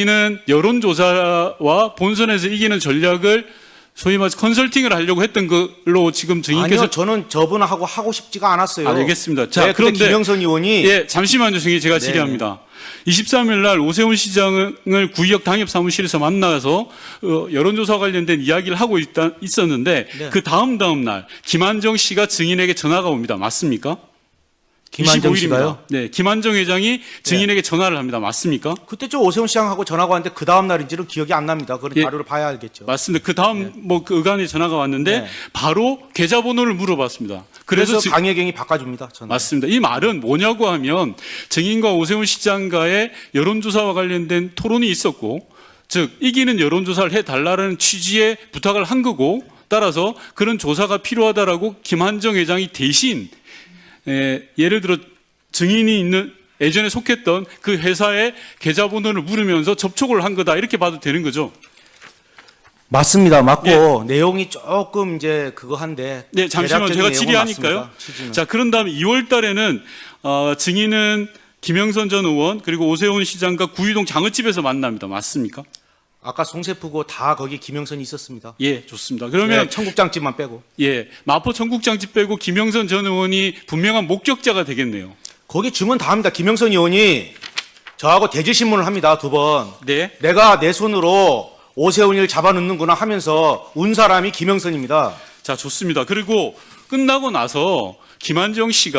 이는 여론조사와 본선에서 이기는 전략을 소위 말해서 컨설팅을 하려고 했던 걸로 지금 증인께서. 아니요, 저는 저분하고 하고 싶지가 않았어요. 알겠습니다. 자, 네, 그런데 김영선 의원이 예, 잠시만요, 증인 제가 질의합니다. 23일 날 오세훈 시장을 구의역 당협 사무실에서 만나서 여론조사 관련된 이야기를 하고 있었는데 네. 그 다음 날 김한정 씨가 증인에게 전화가 옵니다. 맞습니까? 김한정 25일입니다. 씨가요? 네, 김한정 회장이 증인에게 전화를 합니다. 맞습니까? 그때 저 오세훈 시장하고 전화가 왔는데 그 다음 날인지는 기억이 안 납니다. 그런 예. 자료를 봐야 알겠죠. 맞습니다. 그 다음 그 의관에 전화가 왔는데 네. 바로 계좌번호를 물어봤습니다. 그래서 강혜경이 바꿔줍니다. 저는. 맞습니다. 이 말은 뭐냐고 하면 증인과 오세훈 시장과의 여론조사와 관련된 토론이 있었고, 즉 이기는 여론조사를 해달라는 취지의 부탁을 한 거고, 따라서 그런 조사가 필요하다라고 김한정 회장이 대신 예를 들어 증인이 있는 예전에 속했던 그 회사의 계좌번호를 물으면서 접촉을 한 거다, 이렇게 봐도 되는 거죠. 맞습니다. 맞고 내용이 조금 이제 그거 한데. 네, 잠시만 대략적인 제가 내용은 질의하니까요. 맞습니다. 취지는. 자, 그런 다음에 2월 달에는 증인은 김영선 전 의원 그리고 오세훈 시장과 구의동 장어집에서 만납니다. 맞습니까? 아까 송세프고 다 거기 김영선이 있었습니다. 예, 좋습니다. 그러면 네, 청국장집만 빼고. 예, 마포 청국장집 빼고 김영선 전 의원이 분명한 목격자가 되겠네요. 거기 증언 다 합니다. 김영선 의원이 저하고 대질신문을 합니다. 2번. 네. 내가 내 손으로 오세훈이를 잡아넣는구나 하면서 운 사람이 김영선입니다. 자, 좋습니다. 그리고 끝나고 나서 김한정 씨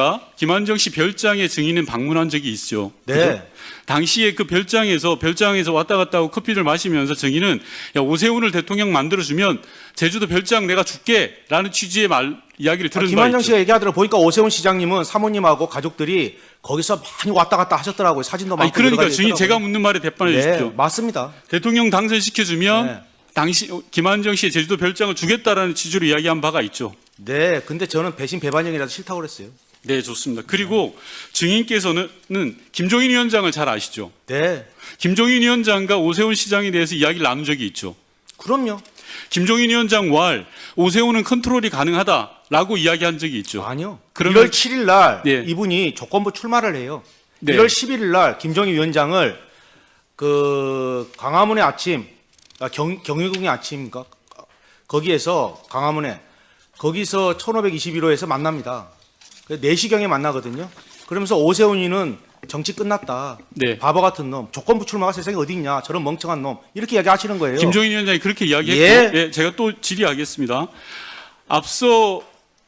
별장에 증인은 방문한 적이 있죠. 네. 그죠? 당시에 그 별장에서 왔다 갔다 하고 커피를 마시면서 증인은 야, 오세훈을 대통령 만들어주면 제주도 별장 내가 줄게라는 취지의 이야기를 들은 바 김한정 있죠. 씨가 얘기하더라고 보니까 오세훈 시장님은 사모님하고 가족들이 거기서 많이 왔다 갔다 하셨더라고요. 사진도 많고. 아니, 그러니까 여러 가지 증인 제가 있더라고요. 묻는 말에 대답해 네, 주십시오. 맞습니다. 대통령 당선시켜주면 네. 당시 김한정 씨의 제주도 별장을 주겠다라는 취지로 이야기한 바가 있죠. 네, 근데 저는 배신 배반형이라서 싫다고 그랬어요. 네, 좋습니다. 그리고 증인께서는 김종인 위원장을 잘 아시죠? 네, 김종인 위원장과 오세훈 시장에 대해서 이야기를 나눈 적이 있죠. 그럼요. 김종인 위원장 오세훈은 컨트롤이 가능하다라고 이야기한 적이 있죠. 아니요. 그러면- 1월 7일 날 네. 이분이 조건부 출마를 해요. 네. 1월 11일 날 김종인 위원장을 그 광화문의 아침, 경희궁의 아침인가 거기에서 광화문에 거기서 1521호에서 만납니다. 4시경에 만나거든요. 그러면서 오세훈이는 정치 끝났다. 네. 바보 같은 놈. 조건부 출마가 세상에 어디 있냐. 저런 멍청한 놈. 이렇게 이야기하시는 거예요. 김종인 위원장이 그렇게 이야기했고, 예. 예, 제가 또 질의하겠습니다. 앞서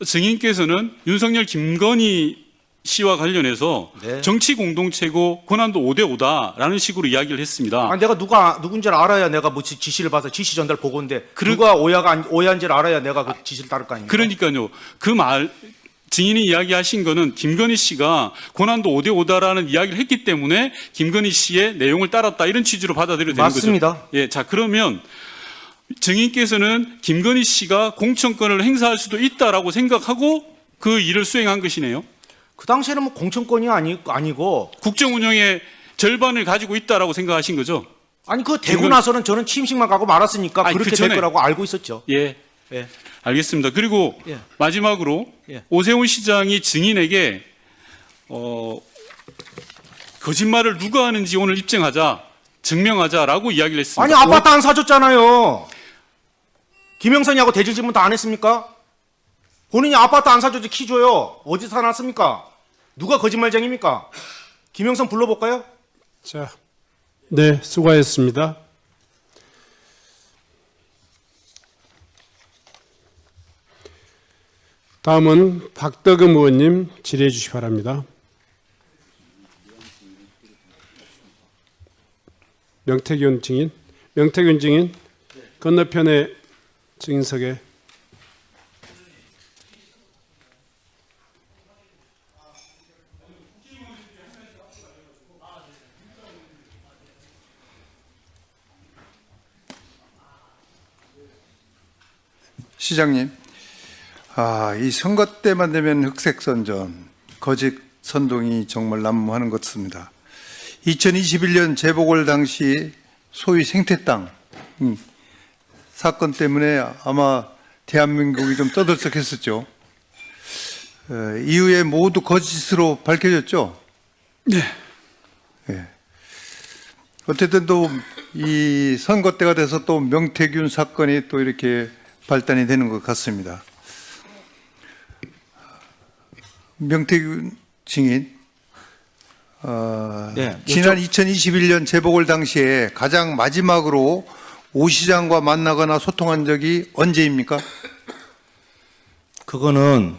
증인께서는 윤석열 김건희 씨와 관련해서 네. 정치 공동체고 권한도 5대5다라는 식으로 이야기를 했습니다. 아, 내가 누군지를 알아야 내가 뭐 지시를 봐서 지시 전달 보고인데 그러- 누가 오해한지를 알아야 내가 그 지시를 따를 거 아닙니까? 그러니까요. 증인이 이야기하신 거는 김건희 씨가 권한도 5대5다라는 이야기를 했기 때문에 김건희 씨의 내용을 따랐다, 이런 취지로 받아들여야 되는 맞습니다. 거죠. 예, 자, 그러면 증인께서는 김건희 씨가 공천권을 행사할 수도 있다라고 생각하고 그 일을 수행한 것이네요. 그 당시에는 뭐 공천권이 아니고 국정 운영의 절반을 가지고 있다라고 생각하신 거죠. 아니 그 되고 김건- 나서는 저는 취임식만 가고 말았으니까 아니, 그렇게 그 전에- 될 거라고 알고 있었죠. 예, 예. 알겠습니다. 그리고 예. 마지막으로 예. 오세훈 시장이 증인에게 거짓말을 누가 하는지 오늘 입증하자, 증명하자라고 이야기를 했습니다. 아니 아파트 안 사줬잖아요. 김영선이하고 대질 질문 다 안 했습니까? 본인이 아파트 안 사줬지 키 줘요. 어디서 사놨습니까? 누가 거짓말쟁입니까? 김영선 불러볼까요? 자, 네, 수고하셨습니다. 다음은 박덕흠 의원님 질의해 주시기 바랍니다. 명태균 증인, 건너편에 증인석에. 시장님, 이 선거 때만 되면 흑색 선전, 거짓 선동이 정말 난무하는 것 같습니다. 2021년 재보궐 당시 소위 생태땅 사건 때문에 아마 대한민국이 좀 떠들썩했었죠. 이후에 모두 거짓으로 밝혀졌죠. 네. 예. 어쨌든 또 이 선거 때가 돼서 또 명태균 사건이 또 이렇게 발단이 되는 것 같습니다. 명태균 증인, 네, 지난 2021년 재보궐 당시에 가장 마지막으로 오 시장과 만나거나 소통한 적이 언제입니까? 그거는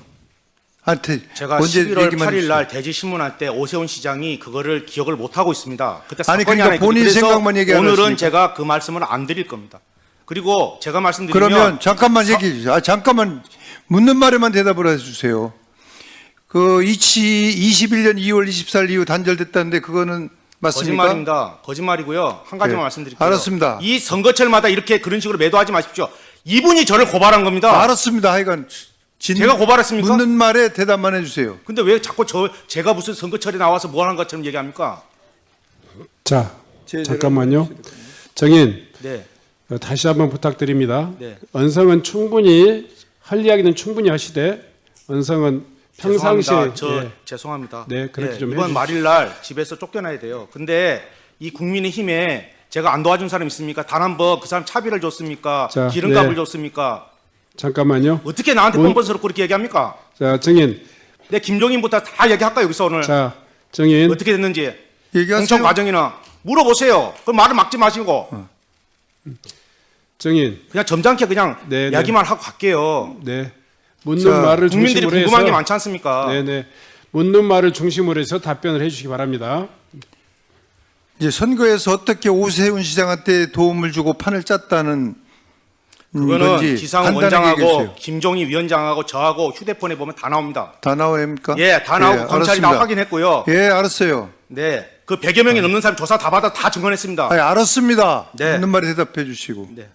제가 언제 11월 얘기만 8일 해주세요. 날 대지신문할 때 오세훈 시장이 그거를 기억을 못 하고 있습니다. 그때 아니, 사건이 그러니까 하나 있거든요. 본인 그래서 생각만 얘기하는 오늘은 것입니까? 제가 그 말씀을 안 드릴 겁니다. 그리고 제가 말씀드리면 그러면 잠깐만 얘기해 주세요. 잠깐만 묻는 말에만 대답을 해주세요. 그 21년 2월 24일 이후 단절됐다는데 그거는 맞습니까? 거짓말입니다. 거짓말이고요. 한 가지만 네, 말씀드릴게요. 알았습니다. 이 선거철마다 이렇게 그런 식으로 매도하지 마십시오. 이분이 저를 고발한 겁니다. 알았습니다. 하여간 제가 고발했습니까? 묻는 말에 대답만 해주세요. 근데 왜 자꾸 제가 무슨 선거철에 나와서 뭐 하는 것처럼 얘기합니까? 자, 잠깐만요. 정인, 네. 다시 한번 부탁드립니다. 네. 언성은 충분히 할 이야기는 충분히 하시되 언성은 평상시에 죄송합니다. 예. 죄송합니다. 네, 그렇게 좀 이번 해주십시오. 말일날 집에서 쫓겨나야 돼요. 근데 이 국민의힘에 제가 안 도와준 사람 있습니까? 단 한 번 그 사람 차비를 줬습니까? 자, 기름값을 네. 줬습니까? 잠깐만요. 어떻게 나한테 뻔뻔스럽고 그렇게 얘기합니까? 자, 정인, 내 김종인부터 다 얘기할까 여기서 오늘 자, 정인, 어떻게 됐는지 얘기하세요. 공천 과정이나 물어보세요. 그럼 말을 막지 마시고 정인, 그냥 점잖게 그냥 네, 이야기만 하고 갈게요. 네, 묻는 자, 말을 국민들이 중심으로 해서 궁금한 게 많지 않습니까? 네네, 묻는 말을 중심으로 해서 답변을 해주시기 바랍니다. 이제 선거에서 어떻게 오세훈 시장한테 도움을 주고 판을 짰다는 그거는 건지 기상훈 간단하게 얘기해 원장하고 주세요. 김종희 위원장하고 저하고 휴대폰에 보면 다 나옵니다. 다 나옵니까? 예, 다 나오고 검찰이 다 알았습니다. 확인했고요. 예, 알았어요. 네, 그 100여 명이 넘는 사람 조사 다 받아 다 증언했습니다. 아니, 알았습니다. 네. 묻는 말에 대답해 주시고. 네.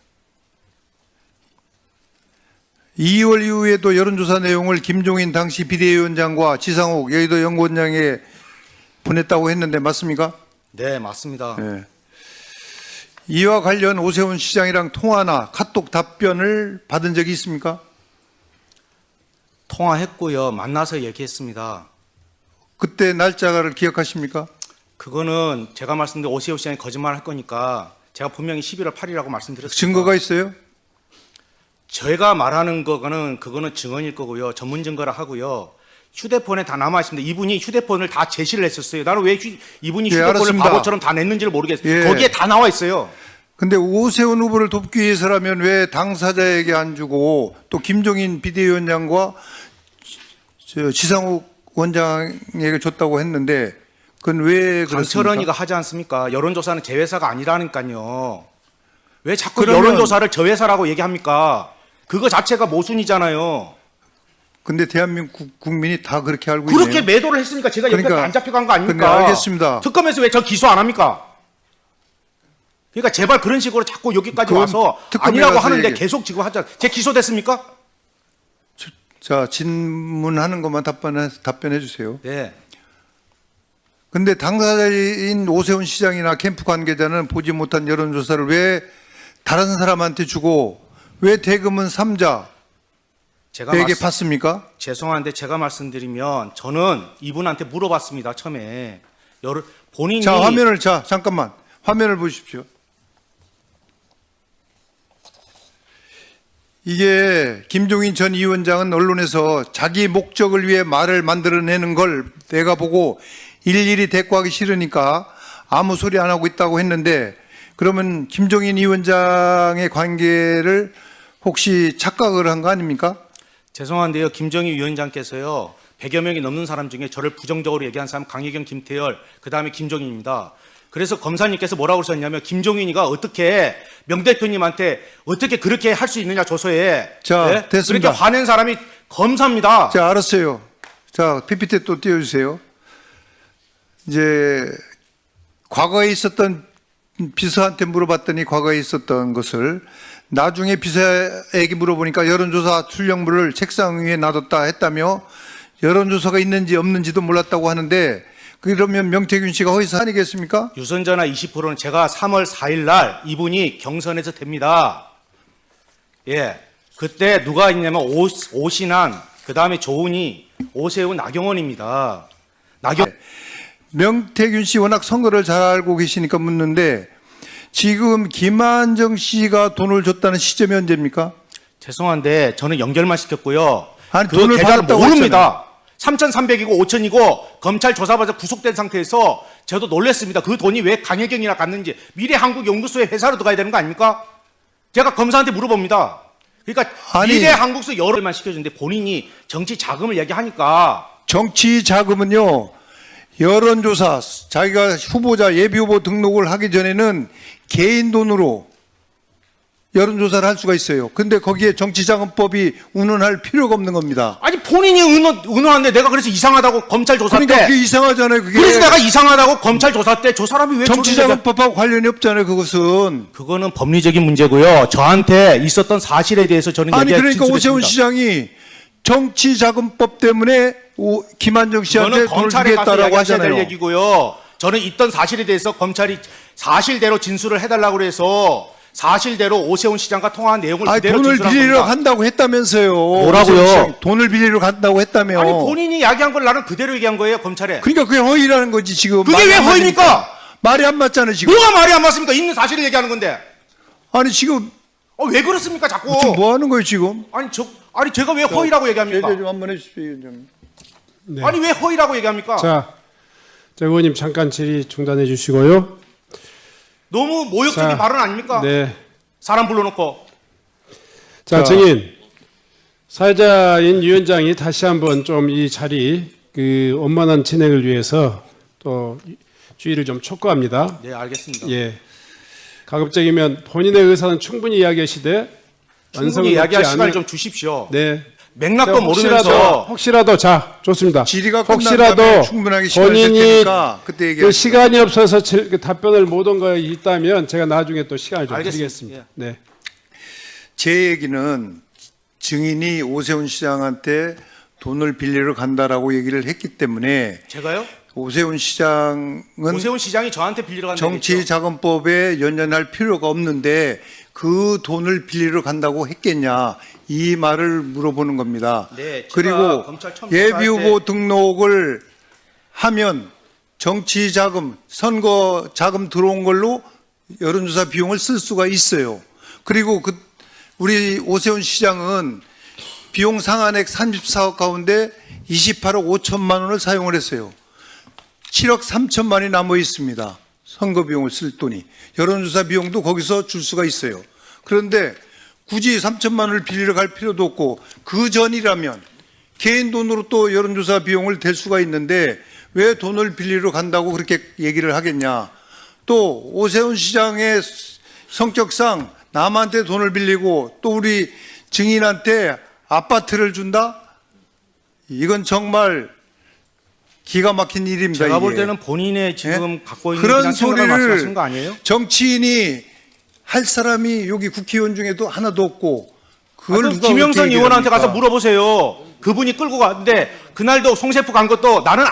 2월 이후에도 여론조사 내용을 김종인 당시 비대위원장과 지상욱 여의도 연구원장에 보냈다고 했는데 맞습니까? 네, 맞습니다. 예. 이와 관련 오세훈 시장이랑 통화나 카톡 답변을 받은 적이 있습니까? 통화했고요. 만나서 얘기했습니다. 그때 날짜를 기억하십니까? 그거는 제가 말씀드린 오세훈 시장이 거짓말 할 거니까 제가 분명히 11월 8일이라고 말씀드렸습니다. 증거가 있어요? 제가 말하는 거는 그거는 증언일 거고요. 전문 증거라 하고요. 휴대폰에 다 남아 있습니다. 이분이 휴대폰을 다 제시를 했었어요. 나는 왜 이분이 예, 휴대폰을 알았습니다. 바보처럼 다 냈는지를 모르겠어요. 예. 거기에 다 나와 있어요. 근데 오세훈 후보를 돕기 위해서라면 왜 당사자에게 안 주고 또 김종인 비대위원장과 지상욱 원장에게 줬다고 했는데 그건 왜 그렇습니까? 강철원이가 하지 않습니까? 여론조사는 제 회사가 아니라니까요. 왜 자꾸 그러면- 여론조사를 저 회사라고 얘기합니까? 그거 자체가 모순이잖아요. 근데 대한민국 국민이 다 그렇게 알고 그렇게 있네요. 매도를 했으니까 제가 여기까지 그러니까- 안 잡혀간 거 아닙니까? 그러니까 알겠습니다. 특검에서 왜 저 기소 안 합니까? 그러니까 제발 그런 식으로 자꾸 여기까지 그건 와서 특검에 아니라고 가서 하는데 얘기- 계속 지금 하자. 제 기소됐습니까? 자, 질문하는 것만 답변해 주세요. 네. 근데 당사자인 오세훈 시장이나 캠프 관계자는 보지 못한 여론조사를 왜 다른 사람한테 주고 왜 대금은 삼자에게 제가 받습니까? 죄송한데 제가 말씀드리면 저는 이분한테 물어봤습니다. 처음에 본인이 자, 잠깐만. 화면을 보십시오. 이게 김종인 전 위원장은 언론에서 자기 목적을 위해 말을 만들어내는 걸 내가 보고 일일이 대꾸하기 싫으니까 아무 소리 안 하고 있다고 했는데 그러면 김종인 위원장의 관계를 혹시 착각을 한 거 아닙니까? 죄송한데요. 김정희 위원장께서요. 100여 명이 넘는 사람 중에 저를 부정적으로 얘기한 사람 강혜경, 김태열, 그다음에 김종인입니다. 그래서 검사님께서 뭐라고 썼냐면 김종인이가 어떻게 명 대표님한테 어떻게 그렇게 할 수 있느냐 조서에 자, 됐습니다. 그렇게 화낸 사람이 검사입니다. 자, 알았어요. 자, PPT 또 띄워주세요. 이제 과거에 있었던 비서한테 물어봤더니 과거에 있었던 것을 나중에 비서에게 물어보니까 여론조사 출력물을 책상 위에 놔뒀다 했다며 여론조사가 있는지 없는지도 몰랐다고 하는데 그러면 명태균 씨가 허위사 아니겠습니까? 유선전화 20%는 제가 3월 4일 날 이분이 경선에서 됩니다. 예. 그때 누가 있냐면 오신환, 그다음에 조은희, 오세훈, 나경원입니다. 명태균 씨 워낙 선거를 잘 알고 계시니까 묻는데 지금 김한정 씨가 돈을 줬다는 시점이 언제입니까? 죄송한데 저는 연결만 시켰고요. 아니, 그 돈을 계좌를 받았다고 모릅니다. 3,300이고 5,000이고 검찰 조사받아 구속된 상태에서 저도 놀랐습니다. 그 돈이 왜 강혜경이나 갔는지 미래한국연구소의 회사로 들어가야 되는 거 아닙니까? 제가 검사한테 물어봅니다. 그러니까 아니, 미래한국소 여러만 시켜주는데 본인이 정치 자금을 얘기하니까 정치 자금은요, 여론조사, 자기가 후보자, 예비후보 등록을 하기 전에는 개인 돈으로 여론조사를 할 수가 있어요. 근데 거기에 정치자금법이 운운할 필요가 없는 겁니다. 아니 본인이 의논하는데 내가 그래서 이상하다고 검찰 조사 그러니까 때 그게 이상하잖아요. 그게 그래서 내가 이상하다고 검찰 조사 때 저 사람이 왜 정치자금법하고 관련이 없잖아요. 그것은. 그거는 법리적인 문제고요. 저한테 있었던 사실에 대해서 저는 아니 얘기할 그러니까 오세훈 진술했습니다. 시장이 정치자금법 때문에 김한정 씨한테 그거는 돈을 검찰에 가서 주겠다라고 이야기하셔야 될 하잖아요. 얘기고요. 저는 있던 사실에 대해서 검찰이 사실대로 진술을 해달라고 그래서 사실대로 오세훈 시장과 통화한 내용을 아니 그대로 돈을 진술한 빌리러 겁니다. 간다고 했다면서요. 뭐라고요? 오세훈 시장이 돈을 빌리러 간다고 했다며. 아니 본인이 이야기한 걸 나는 그대로 얘기한 거예요 검찰에. 그러니까 그게 허위라는 거지 지금. 그게 말이 왜 안 허위입니까? 맞으니까. 말이 안 맞잖아요 지금. 뭐가 말이 안 맞습니까? 있는 사실을 얘기하는 건데. 아니 지금 왜 그렇습니까 자꾸? 지금 뭐 하는 거예요 지금? 아니 제가 왜 허위라고 얘기합니까? 제재 좀 한번 해주십시오 위원장님. 네. 아니 왜 허위라고 얘기합니까? 자, 의원님 잠깐 질의 중단해 주시고요. 너무 모욕적인 자, 발언 아닙니까? 네. 사람 불러놓고. 자, 증인 사회자인 위원장이 다시 한번 좀 이 자리 그 원만한 진행을 위해서 또 주의를 좀 촉구합니다. 네 알겠습니다. 예. 가급적이면 본인의 의사는 충분히 이야기하시되 충분히 이야기할 시간을 좀 주십시오. 네. 맥락도 자, 모르면서 혹시라도 자 좋습니다. 질의가 끝난 혹시라도 다음에 충분하게 시간을 줄 본인이 테니까 그때 그 얘기하시죠. 시간이 없어서 그 답변을 못 온 거 있다면 제가 나중에 또 시간을 좀 알겠습니다. 드리겠습니다. 네. 제 얘기는 증인이 오세훈 시장한테 돈을 빌리러 간다라고 얘기를 했기 때문에 제가요? 오세훈 시장은 오세훈 시장이 저한테 빌리러 간다고 했죠. 정치자금법에 연연할 필요가 없는데 그 돈을 빌리러 간다고 했겠냐 이 말을 물어보는 겁니다. 네, 제가 그리고 검찰 처음 예비후보 등록을 하면 정치자금, 선거자금 들어온 걸로 여론조사 비용을 쓸 수가 있어요. 그리고 우리 오세훈 시장은 비용 상한액 34억 가운데 28억 5천만 원을 사용을 했어요. 7억 3천만이 남아 있습니다. 선거 비용을 쓸 돈이. 여론조사 비용도 거기서 줄 수가 있어요. 그런데 굳이 3천만 원을 빌리러 갈 필요도 없고 그 전이라면 개인 돈으로 또 여론조사 비용을 댈 수가 있는데 왜 돈을 빌리러 간다고 그렇게 얘기를 하겠냐. 또 오세훈 시장의 성격상 남한테 돈을 빌리고 또 우리 증인한테 아파트를 준다? 이건 정말 기가 막힌 일입니다. 제가 볼 이게. 때는 본인의 지금 예? 갖고 있는 그런 그냥 생각을 말씀하시는 거 소리를 아니에요? 정치인이 할 사람이 여기 국회의원 중에도 하나도 없고 그걸 그럼 누가 김영선 그렇게 얘기를 의원한테 가서 합니까? 물어보세요. 그분이 끌고 갔는데 그날도 송세프 간 것도 나는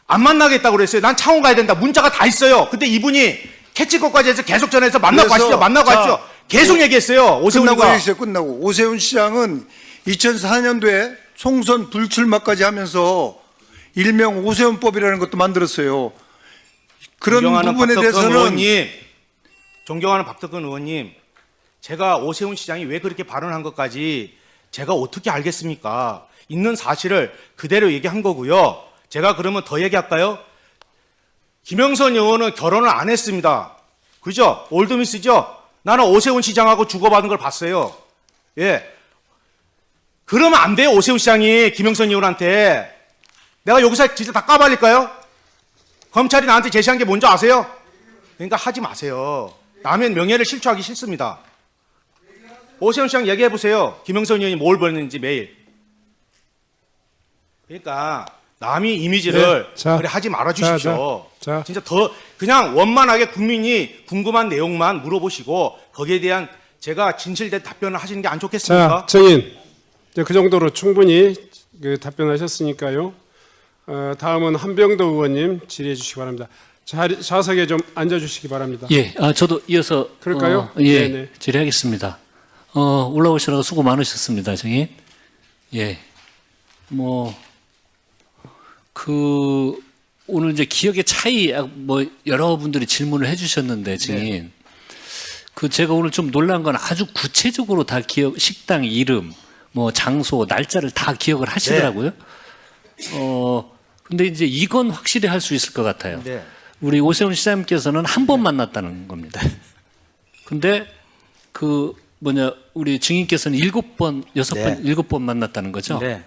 안 만나겠다고 그랬어요. 난 창원 가야 된다. 문자가 다 있어요. 근데 이분이 캐치것까지 해서 계속 전해서 만나고 그래서 가시죠. 만나고 자, 가시죠. 계속 얘기했어요. 오세훈이가. 끝나고 얘기했어요. 끝나고 오세훈 시장은 2004년도에 총선 불출마까지 하면서 일명 오세훈법이라는 것도 만들었어요. 그런 존경하는 부분에 박덕근 대해서는 의원님, 존경하는 박덕근 의원님, 제가 오세훈 시장이 왜 그렇게 발언한 것까지 제가 어떻게 알겠습니까? 있는 사실을 그대로 얘기한 거고요. 제가 그러면 더 얘기할까요? 김영선 의원은 결혼을 안 했습니다. 그죠? 올드미스죠? 나는 오세훈 시장하고 주고받은 걸 봤어요. 예. 그러면 안 돼요, 오세훈 시장이 김영선 의원한테. 내가 여기서 진짜 다 까발릴까요? 검찰이 나한테 제시한 게 뭔지 아세요? 그러니까 하지 마세요. 남의 명예를 실추하기 싫습니다. 오세훈 시장 얘기해 보세요. 김영선 의원이 뭘 벌였는지 매일. 그러니까 남이 이미지를 네, 자, 그래 하지 말아 주십시오. 자. 진짜 더 그냥 원만하게 국민이 궁금한 내용만 물어보시고 거기에 대한 제가 진실된 답변을 하시는 게 안 좋겠습니까? 자, 증인. 이제 그 정도로 충분히 그 답변하셨으니까요. 다음은 한병도 의원님 질의해 주시기 바랍니다. 좌석에 좀 앉아 주시기 바랍니다. 예, 저도 이어서 그럴까요? 예, 네네. 질의하겠습니다. 올라오시느라 수고 많으셨습니다, 정인. 예, 오늘 이제 기억의 차이 뭐 여러분들이 질문을 해주셨는데 증인 그 제가 오늘 좀 놀란 건 아주 구체적으로 다 기억 식당 이름 뭐 장소 날짜를 다 기억을 하시더라고요. 근데 이제 이건 확실히 할 수 있을 것 같아요. 네. 우리 오세훈 시장님께서는 한 번 만났다는 겁니다. 근데 그 우리 증인께서는 7번, 6번, 네. 7번 만났다는 거죠. 네.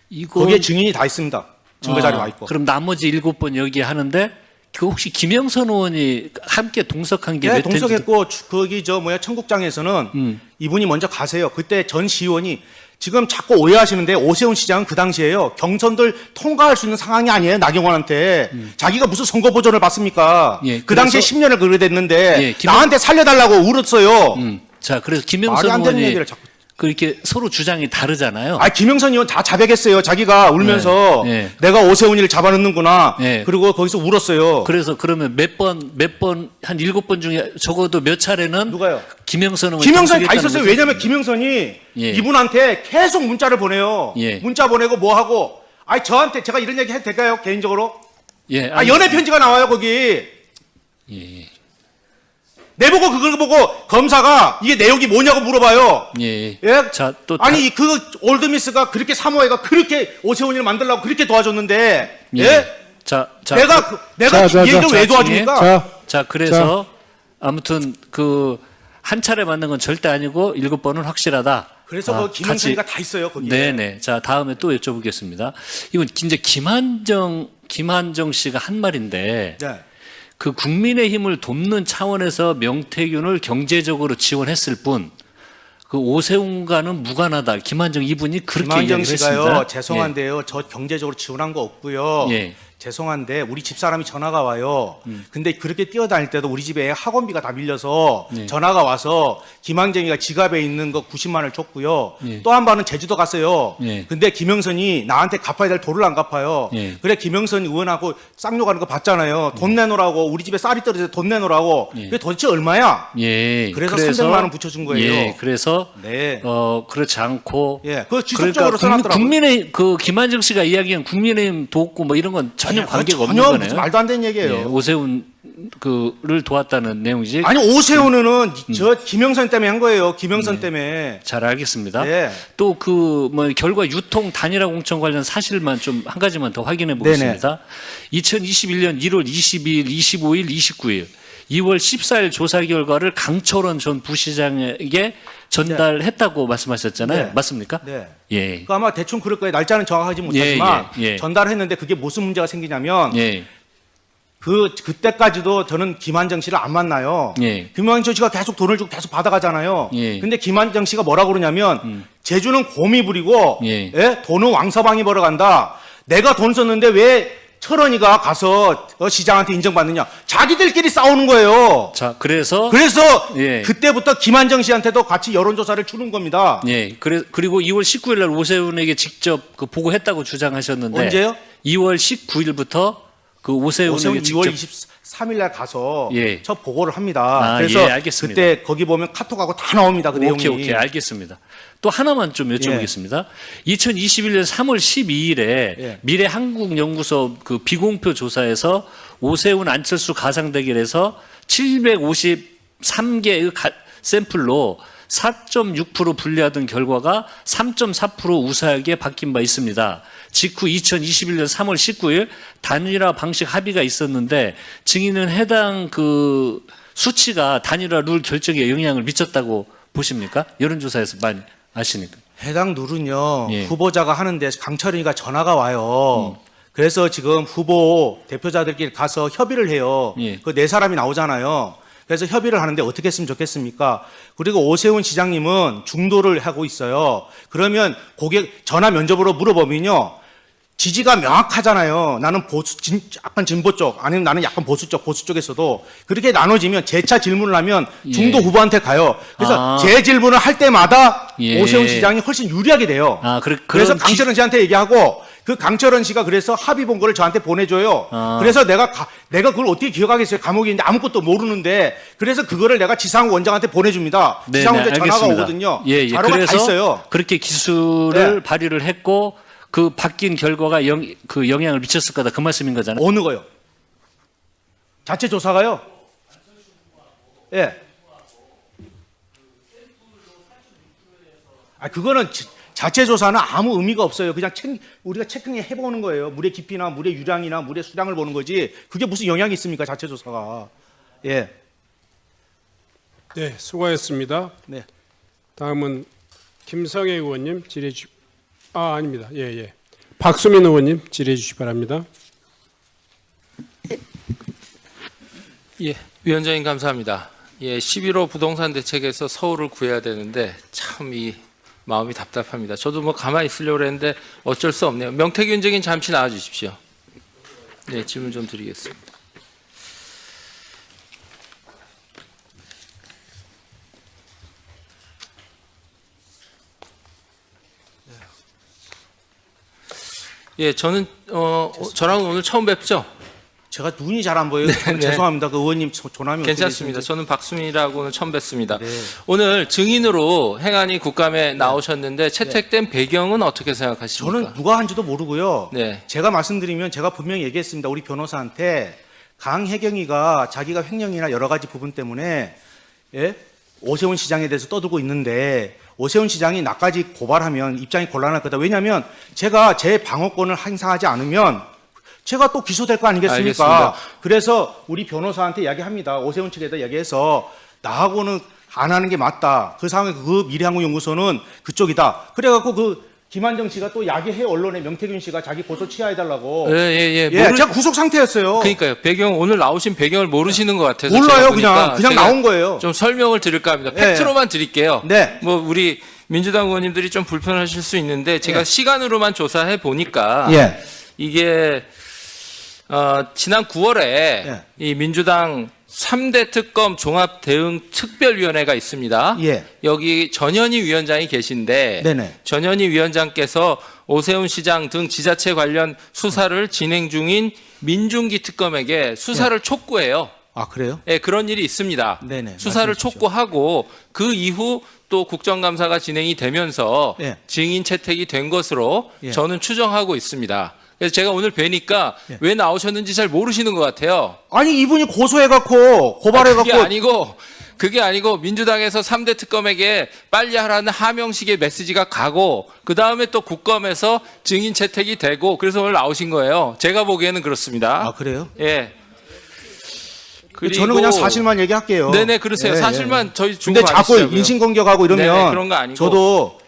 이건 거기에 증인이 다 있습니다. 증거 자료 와 있고. 그럼 나머지 7번 여기 하는데 그 혹시 김영선 의원이 함께 동석한 게 네, 몇 회인지 동석했고 거기 청국장에서는 이분이 먼저 가세요. 그때 전 시의원이 지금 자꾸 오해하시는데 오세훈 시장은 그 당시에요. 경선들 통과할 수 있는 상황이 아니에요. 나경원한테. 자기가 무슨 선거 보전을 받습니까? 예, 그 당시에 그래서- 10년을 그래 됐는데 예, 나한테 살려달라고 울었어요. 자, 그래서 말이 김영선 안 되는 의원이 얘기를 자꾸. 그렇게 서로 주장이 다르잖아요. 김영선 의원 다 자백했어요. 자기가 울면서 네, 네. 내가 오세훈이를 잡아넣는구나. 네. 그리고 거기서 울었어요. 그래서 그러면 몇 번, 한 7번 중에 적어도 몇 차례는 누가요? 김영선 의원이 김영선이 다 동석했다는 있었어요. 거죠? 왜냐면 김영선이 예. 이분한테 계속 문자를 보내요. 예. 문자 보내고 뭐 하고. 저한테 제가 이런 얘기 해도 될까요? 개인적으로? 예, 연애 편지가 나와요, 거기. 예, 내보고 그걸 보고 검사가 이게 내용이 뭐냐고 물어봐요. 예. 예? 자, 또 올드미스가 그렇게 사모해가 그렇게 오세훈이를 만들려고 그렇게 도와줬는데, 예? 자, 내가 자, 이 얘기를 자, 왜 도와줍니까? 자, 그래서 아무튼 그 한 차례 만난 건 절대 아니고 7번은 확실하다. 그래서 그 김영선이가 다 있어요, 거기에. 네네. 자, 다음에 또 여쭤보겠습니다. 이건 이제 김한정 씨가 한 말인데 네. 그 국민의힘을 돕는 차원에서 명태균을 경제적으로 지원했을 뿐 그 오세훈과는 무관하다. 김한정 이분이 그렇게 김한정 이야기를 씨가요, 했습니다. 죄송한데요. 저 경제적으로 지원한 거 없고요. 예. 죄송한데 우리 집사람이 전화가 와요. 근데 그렇게 뛰어다닐 때도 우리 집에 학원비가 다 밀려서 예. 전화가 와서 김한정이가 지갑에 있는 거 90만 원을 줬고요. 예. 또 한 번은 제주도 갔어요. 예. 근데 김영선이 나한테 갚아야 될 돈을 안 갚아요. 예. 그래 김영선 의원하고 쌍욕 하는 거 봤잖아요. 돈 내놓으라고 우리 집에 쌀이 떨어져서 돈 내놓으라고. 예. 그게 도대체 얼마야? 예. 그래서 300만 원 붙여준 거예요. 예. 그래서 네. 그렇지 않고 예, 그거 지속적으로 써놨더라고요. 국민의 그 김한정 씨가 이야기한 국민의힘 돕고 뭐 이런 건 전혀 관계가 없는 전혀 거네요. 무슨 말도 안 되는 얘기예요. 예, 오세훈 그를 도왔다는 내용이지. 아니 오세훈은 저 김영선 때문에 한 거예요. 김영선 때문에. 잘 알겠습니다. 네. 또 그 뭐 결과 유통 단일화 공천 관련 사실만 좀 한 가지만 더 확인해 보겠습니다. 2021년 1월 22일, 25일, 29일 2월 14일 조사 결과를 강철원 전 부시장에게 전달했다고 말씀하셨잖아요. 네. 맞습니까? 네. 예. 그 아마 대충 그럴 거예요. 날짜는 정확하지 못하지만 예. 전달했는데 그게 무슨 문제가 생기냐면 예. 그때까지도 저는 김한정 씨를 안 만나요. 예. 김한정 씨가 계속 돈을 주고 계속 받아가잖아요. 예. 근데 김한정 씨가 뭐라고 그러냐면 제주는 곰이 부리고 예. 돈은 왕서방이 벌어간다. 내가 돈 썼는데 왜 철원이가 가서 시장한테 인정받느냐. 자기들끼리 싸우는 거예요. 자, 그래서 예. 그때부터 김한정 씨한테도 같이 여론조사를 주는 겁니다. 예. 그리고 2월 19일 날 오세훈에게 직접 그 보고했다고 주장하셨는데 언제요? 2월 19일부터 그 오세훈에게 오세훈 직접 2월 23일 날 가서 예. 저 보고를 합니다. 아, 그래서 예, 알겠습니다. 그때 거기 보면 카톡하고 다 나옵니다. 그 내용이. 오케이, 알겠습니다. 또 하나만 좀 여쭤보겠습니다. 2021년 3월 12일에 예. 미래한국연구소 그 비공표 조사에서 오세훈 안철수 가상 대결에서 753개의 샘플로 4.6% 분리하던 결과가 3.4% 우세하게 바뀐 바 있습니다. 직후 2021년 3월 19일 단일화 방식 합의가 있었는데 증인은 해당 그 수치가 단일화 룰 결정에 영향을 미쳤다고 보십니까? 여론조사에서 많이 아시니까. 해당 룰은요. 예. 후보자가 하는데 강철이가 전화가 와요. 그래서 지금 후보 대표자들끼리 가서 협의를 해요. 예. 그 네 사람이 나오잖아요. 그래서 협의를 하는데 어떻게 했으면 좋겠습니까? 그리고 오세훈 시장님은 중도를 하고 있어요. 그러면 고객 전화 면접으로 물어보면요. 지지가 명확하잖아요. 나는 약간 진보 쪽, 아니면 나는 약간 보수 쪽에서도 그렇게 나눠지면 재차 질문을 하면 중도 예. 후보한테 가요. 그래서 아. 제 질문을 할 때마다 예. 오세훈 시장이 훨씬 유리하게 돼요. 아, 그래서 강철원 씨한테 얘기하고 그 강철원 씨가 그래서 합의 본 거를 저한테 보내줘요. 아. 그래서 내가 그걸 어떻게 기억하겠어요? 감옥에 있는데 아무것도 모르는데 그래서 그거를 내가 지상욱 원장한테 보내줍니다. 지상욱 원장 전화가 오거든요. 예, 예. 자료가 다 그래서 있어요. 그렇게 기술을 네. 발휘를 했고 그 바뀐 결과가 그 영향을 미쳤을 거다 그 말씀인 거잖아요. 어느 거요? 자체 조사가요? 예. 그거는 자체 조사는 아무 의미가 없어요. 그냥 우리가 체크해 보는 거예요. 물의 깊이나 물의 유량이나 물의 수량을 보는 거지. 그게 무슨 영향이 있습니까? 자체 조사가. 예. 네, 수고하셨습니다. 네. 다음은 김성애 의원님 질의해 주시. 아닙니다. 예. 박수민 의원님 질의해 주시기 바랍니다. 예, 위원장님 감사합니다. 예, 11호 부동산 대책에서 서울을 구해야 되는데 참 이 마음이 답답합니다. 저도 뭐 가만히 있으려고 했는데 어쩔 수 없네요. 명태균 위원장님 잠시 나와 주십시오. 네, 질문 좀 드리겠습니다. 예, 저는 저랑 오늘 처음 뵙죠? 제가 눈이 잘 안 보여요. 네. 죄송합니다. 그 의원님 조남이 괜찮습니다. 저는 박수민이라고는 처음 뵙습니다. 네. 오늘 증인으로 행안위 국감에 나오셨는데 채택된 배경은 어떻게 생각하십니까? 저는 누가 한지도 모르고요. 네. 제가 말씀드리면 제가 분명히 얘기했습니다. 우리 변호사한테 강혜경이가 자기가 횡령이나 여러 가지 부분 때문에 오세훈 시장에 대해서 떠들고 있는데 오세훈 시장이 나까지 고발하면 입장이 곤란할 거다. 왜냐하면 제가 제 방어권을 행사하지 않으면 제가 또 기소될 거 아니겠습니까? 알겠습니다. 그래서 우리 변호사한테 이야기합니다. 오세훈 측에다 이야기해서 나하고는 안 하는 게 맞다. 그 상황에 그 미래항공연구소는 그쪽이다. 그래갖고 그 김한정 씨가 또 야기해 언론에 명태균 씨가 자기 고소 취하해달라고. 예. 제가 구속 상태였어요. 그러니까요. 배경 오늘 나오신 배경을 모르시는 것 같아서 몰라요. 제가 보니까 그냥 제가 나온 거예요. 좀 설명을 드릴까 합니다. 예. 팩트로만 드릴게요. 네. 뭐 우리 민주당 의원님들이 좀 불편하실 수 있는데 제가 예. 시간으로만 조사해 보니까 예. 이게 지난 9월에 예. 이 민주당 3대 특검 종합대응특별위원회가 있습니다. 예. 여기 전현희 위원장이 계신데 네네. 전현희 위원장께서 오세훈 시장 등 지자체 관련 수사를 진행 중인 민중기 특검에게 수사를 촉구해요. 아, 그래요? 예, 그런 일이 있습니다. 네네, 수사를 말씀해 주십시오. 촉구하고 그 이후 또 국정감사가 진행이 되면서 예. 증인 채택이 된 것으로 예. 저는 추정하고 있습니다. 그래서 제가 오늘 뵈니까 예. 왜 나오셨는지 잘 모르시는 것 같아요. 아니, 이분이 고소해갖고, 고발해갖고. 그게 아니고 민주당에서 3대 특검에게 빨리 하라는 하명식의 메시지가 가고 그 다음에 또 국감에서 증인 채택이 되고 그래서 오늘 나오신 거예요. 제가 보기에는 그렇습니다. 아, 그래요? 예. 저는 그냥 사실만 얘기할게요. 네네, 그러세요. 예, 사실만 예. 저희 근데 자꾸 주고받으시자고요. 인신공격하고 이러면 네네, 그런 거 아니고. 저도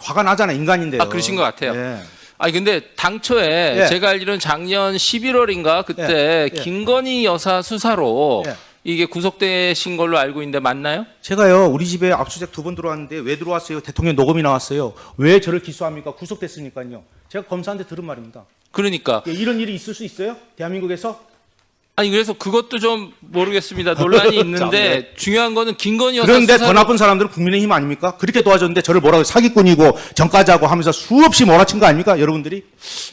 화가 나잖아, 인간인데요. 아, 그러신 것 같아요. 예. 아니 근데 당초에 예. 제가 알기로는 작년 11월인가 그때 예. 김건희 여사 수사로 예. 이게 구속되신 걸로 알고 있는데 맞나요? 제가요, 우리 집에 압수수색 2번 들어왔는데 왜 들어왔어요? 대통령 녹음이 나왔어요. 왜 저를 기소합니까? 구속됐으니까요. 제가 검사한테 들은 말입니다. 그러니까 예, 이런 일이 있을 수 있어요? 대한민국에서? 아니 그래서 그것도 좀 모르겠습니다. 논란이 있는데 중요한 거는 김건희 여사 그런데 수사를 더 나쁜 사람들은 국민의힘 아닙니까? 그렇게 도와줬는데 저를 뭐라고 사기꾼이고 정가자고 하면서 수없이 몰아친 거 아닙니까? 여러분들이?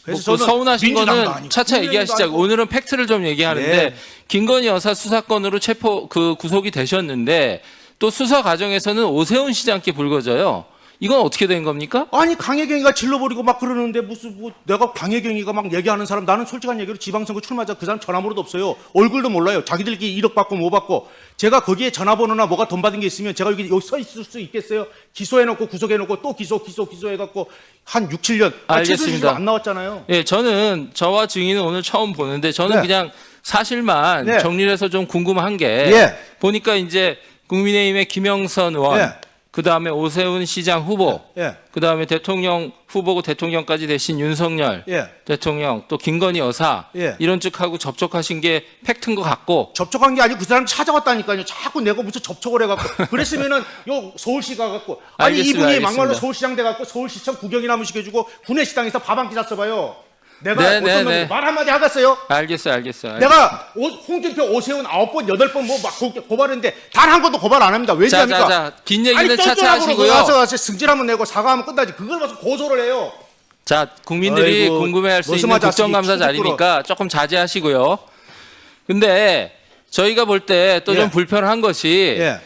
뭐 그 서운하신 민주당도 거는 아니고 차차 국민의힘도 얘기하시자고. 아니고. 오늘은 팩트를 좀 얘기하는데 네. 김건희 여사 수사건으로 구속이 되셨는데 또 수사 과정에서는 오세훈 시장께 불거져요. 이건 어떻게 된 겁니까? 아니, 강혜경이가 질러버리고 막 그러는데 무슨 내가 강혜경이가 막 얘기하는 사람, 나는 솔직한 얘기로 지방선거 출마자 그 사람 전화번호도 없어요. 얼굴도 몰라요. 자기들끼리 1억 받고 뭐 받고. 제가 거기에 전화번호나 뭐가 돈 받은 게 있으면 제가 여기 서 있을 수 있겠어요? 기소해놓고 구속해놓고 또 기소해갖고 한 6, 7년. 알겠습니다. 안 나왔잖아요. 예, 저는 저와 증인은 오늘 처음 보는데 저는 네. 그냥 사실만 네. 정리를 해서 좀 궁금한 게 예. 보니까 이제 국민의힘의 김영선 의원, 예. 그 다음에 오세훈 시장 후보, 예. 그 다음에 대통령 후보고 대통령까지 되신 윤석열 예. 대통령, 또 김건희 여사 예. 이런 쪽하고 접촉하신 게 팩트인 것 같고 접촉한 게 아니고 그 사람 찾아왔다니까요. 자꾸 내가 무슨 접촉을 해갖고. 그랬으면은 요 서울시 가갖고. 아니, 알겠습니다, 이분이 알겠습니다. 막말로 서울시장 돼갖고 서울시청 구경이나 한번 시켜주고 구내식당에서 밥 한 끼 잤어봐요. 내가 네, 어떤 네, 놈이 네. 말 한마디 하겠어요? 알겠어요. 내가 홍준표, 오세훈 9번, 8번 뭐 막 고발했는데 단 한 번도 고발 안 합니다. 왜냐합니까? 자, 긴 얘기는 차차 똘똘하고 하시고요. 와서 승질 한번 내고 사과하면 끝나지. 그걸 봐서 고소를 해요. 자, 국민들이 아이고, 궁금해할 수 있는 머슴아 자식이 국정감사 추죽 자리니까 조금 자제하시고요. 근데 저희가 볼 때 또 좀 예. 불편한 것이 예.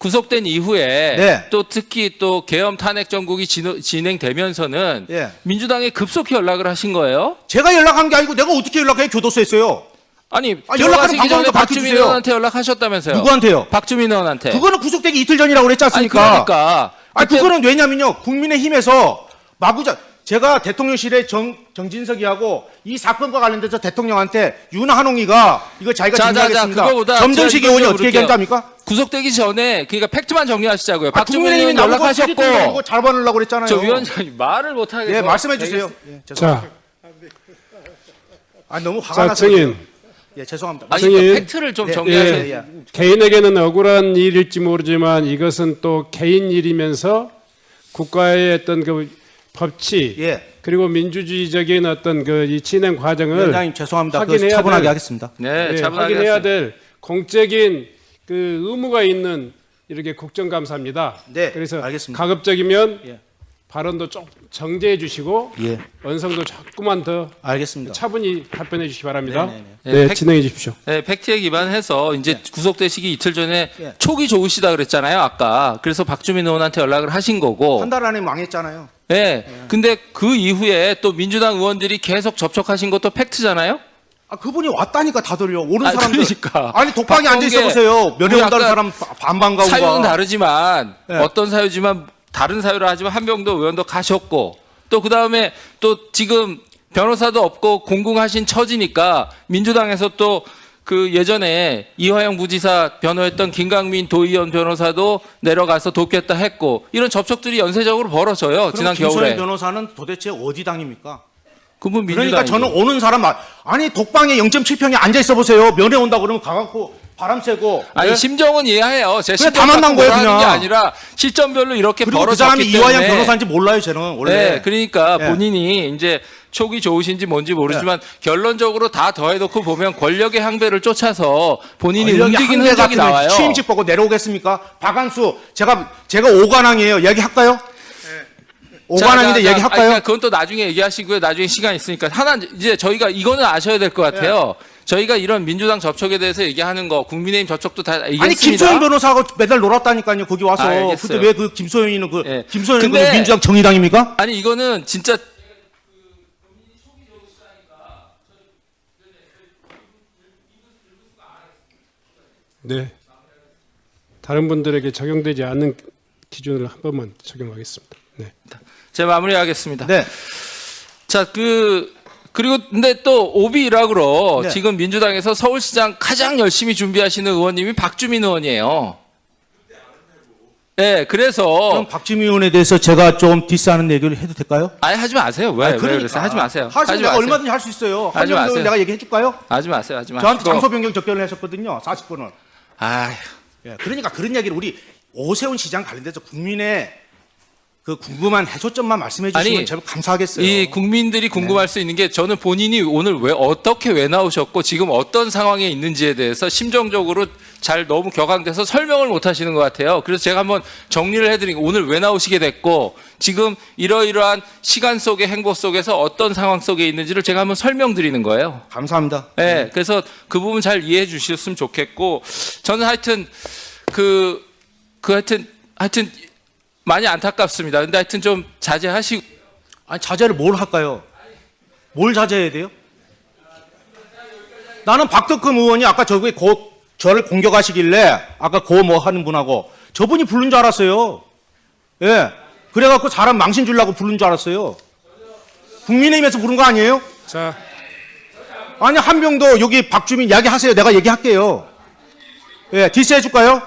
구속된 이후에 네. 또 특히 또 계엄 탄핵 정국이 진행되면서는 예. 민주당에 급속히 연락을 하신 거예요? 제가 연락한 게 아니고 내가 어떻게 연락해? 교도소했어요. 아니 연락하는 들어가시기 전에 방법도 박주민 밝혀주세요. 의원한테 연락하셨다면서요? 누구한테요? 박주민 의원한테. 그거는 구속되기 이틀 전이라고 그랬지 아니 않습니까? 그러니까 그거는 왜냐면요. 국민의힘에서 마구자 제가 대통령실에 정진석이하고 이 사건과 관련돼서 대통령한테 윤한홍이가 이거 자기가 증명하겠습니다. 그거보다 점점식 제가 의원이 이거 어떻게 물을게요. 얘기한지 압니까? 구속되기 전에 그러니까 팩트만 정리하시자고요. 박주민 국민의힘이 의원 나보고 연락하셨고 연락하셨고 잡아놓으려고 그랬잖아요. 저 위원장님 말을 못 하겠어요. 예, 말씀해 주세요. 예, 죄송합니다. 자, 아 너무 화가 자, 나서 증인. 예, 죄송합니다. 아니 증인. 그러니까 팩트를 좀 예, 정리하세요. 예, 예. 개인에게는 억울한 일일지 모르지만 이것은 또 개인 일이면서 국가의 어떤 그 법치 예. 그리고 민주주의적인 어떤 그 이 진행 과정을 위원장님 죄송합니다. 그 확인해야 차분하게 될- 하겠습니다. 네, 예, 차분하게 확인해야 하세요. 될 공적인 그 의무가 있는 이렇게 국정감사입니다. 네, 그래서 알겠습니다. 가급적이면 예. 발언도 좀 정제해 주시고 예, 언성도 자꾸만 더 알겠습니다. 차분히 답변해 주시기 바랍니다. 네네네. 네, 팩- 진행해 주십시오. 네, 팩트에 기반해서 이제 구속되시기 이틀 전에 예. 촉이 좋으시다 그랬잖아요, 아까. 그래서 박주민 의원한테 연락을 하신 거고. 한 달 안에 망했잖아요. 예. 근데 그 이후에 또 민주당 의원들이 계속 접촉하신 것도 팩트잖아요? 아 그분이 왔다니까 다들요. 오는 아니, 사람들. 그러니까. 아니 독방에 앉아 있어 박범계 보세요. 면회 우리 온다는 아까 사람 반반 가고. 사유는 다르지만 예. 어떤 사유지만 다른 사유를 하지만 한병도 의원도 가셨고 또 그다음에 또 지금 변호사도 없고 공공하신 처지니까 민주당에서 또 그 예전에 이화영 부지사 변호했던 김강민 도의원 변호사도 내려가서 돕겠다 했고 이런 접촉들이 연쇄적으로 벌어져요. 지난 김소연 겨울에. 변호사는 도대체 어디 당입니까? 그분 그러니까 민주당이죠. 저는 오는 사람 아니 독방에 0.7평에 앉아 있어 보세요. 면회 온다 그러면 가갖고 바람 쐬고. 아니 예? 심정은 이해해요. 제 그냥 심정 다 만난 갖고 거예요, 뭐라 하는 게 그냥. 아니라 시점별로 이렇게 그리고 그 벌어졌기 사람이 때문에. 이화영 변호사인지 몰라요. 저는 원래. 네, 그러니까 예. 본인이 이제 촉이 좋으신지 뭔지 모르지만 결론적으로 다 더해놓고 보면 권력의 향배를 쫓아서 본인이 권력이 움직이는 한계 흔적이 같으면 나와요. 취임식 보고 내려오겠습니까? 박한수 제가 오관왕이에요. 얘기할까요? 오관왕인데 자, 얘기할까요? 그러니까 그건 또 나중에 얘기하시고요. 나중에 시간 있으니까 하나 이제 저희가 이거는 아셔야 될 것 같아요. 저희가 이런 민주당 접촉에 대해서 얘기하는 거, 국민의힘 접촉도 다 얘기했습니다. 아니 김소연 변호사하고 매달 놀았다니까요. 거기 와서. 알겠어요. 근데 왜 그 김소연이는 그 예. 김소연이 그 근데- 민주당 정의당입니까? 아니 이거는 진짜 네. 다른 분들에게 적용되지 않는 기준을 한 번만 적용하겠습니다. 네. 제가 마무리하겠습니다. 네. 자, 그리고 근데 또 오비 일학으로 네. 지금 민주당에서 서울시장 가장 열심히 준비하시는 의원님이 박주민 의원이에요. 네, 그래서 그럼 박지민 의원에 대해서 제가 좀 디스하는 얘기를 해도 될까요? 아니 하지 마세요. 왜? 아니, 왜 그러세요? 하지 마세요. 하시면 내가 얼마든지 할 수 있어요. 하지 한정도 마세요. 내가 얘기해 줄까요? 하지 마세요. 하지 마세요. 저한테 장소 변경 접견을 하셨거든요. 40분을. 아휴. 예, 그러니까 그런 얘기를 우리 오세훈 시장 관련돼서 국민의 그 궁금한 해소점만 말씀해 주시면 아니, 제가 감사하겠어요. 이 국민들이 궁금할 수 있는 게 저는 본인이 오늘 왜 나오셨고 지금 어떤 상황에 있는지에 대해서 심정적으로 잘 너무 격앙돼서 설명을 못 하시는 것 같아요. 그래서 제가 한번 정리를 해드리고 오늘 왜 나오시게 됐고 지금 이러이러한 시간 속의 행보 속에서 어떤 상황 속에 있는지를 제가 한번 설명드리는 거예요. 감사합니다. 네, 그래서 그 부분 잘 이해해 주셨으면 좋겠고 저는 하여튼 하여튼 많이 안타깝습니다. 근데 하여튼 좀 자제하시고 아니 자제를 뭘 할까요? 뭘 자제해야 돼요? 나는 박덕흠 의원이 아까 저기 저를 공격하시길래 아까 뭐 하는 분하고 저분이 부른 줄 알았어요. 예. 그래갖고 사람 망신 주려고 부른 줄 알았어요. 국민의힘에서 부른 거 아니에요? 자, 아니 한명도 여기 박주민 이야기하세요. 내가 얘기할게요. 예, 디스 해줄까요?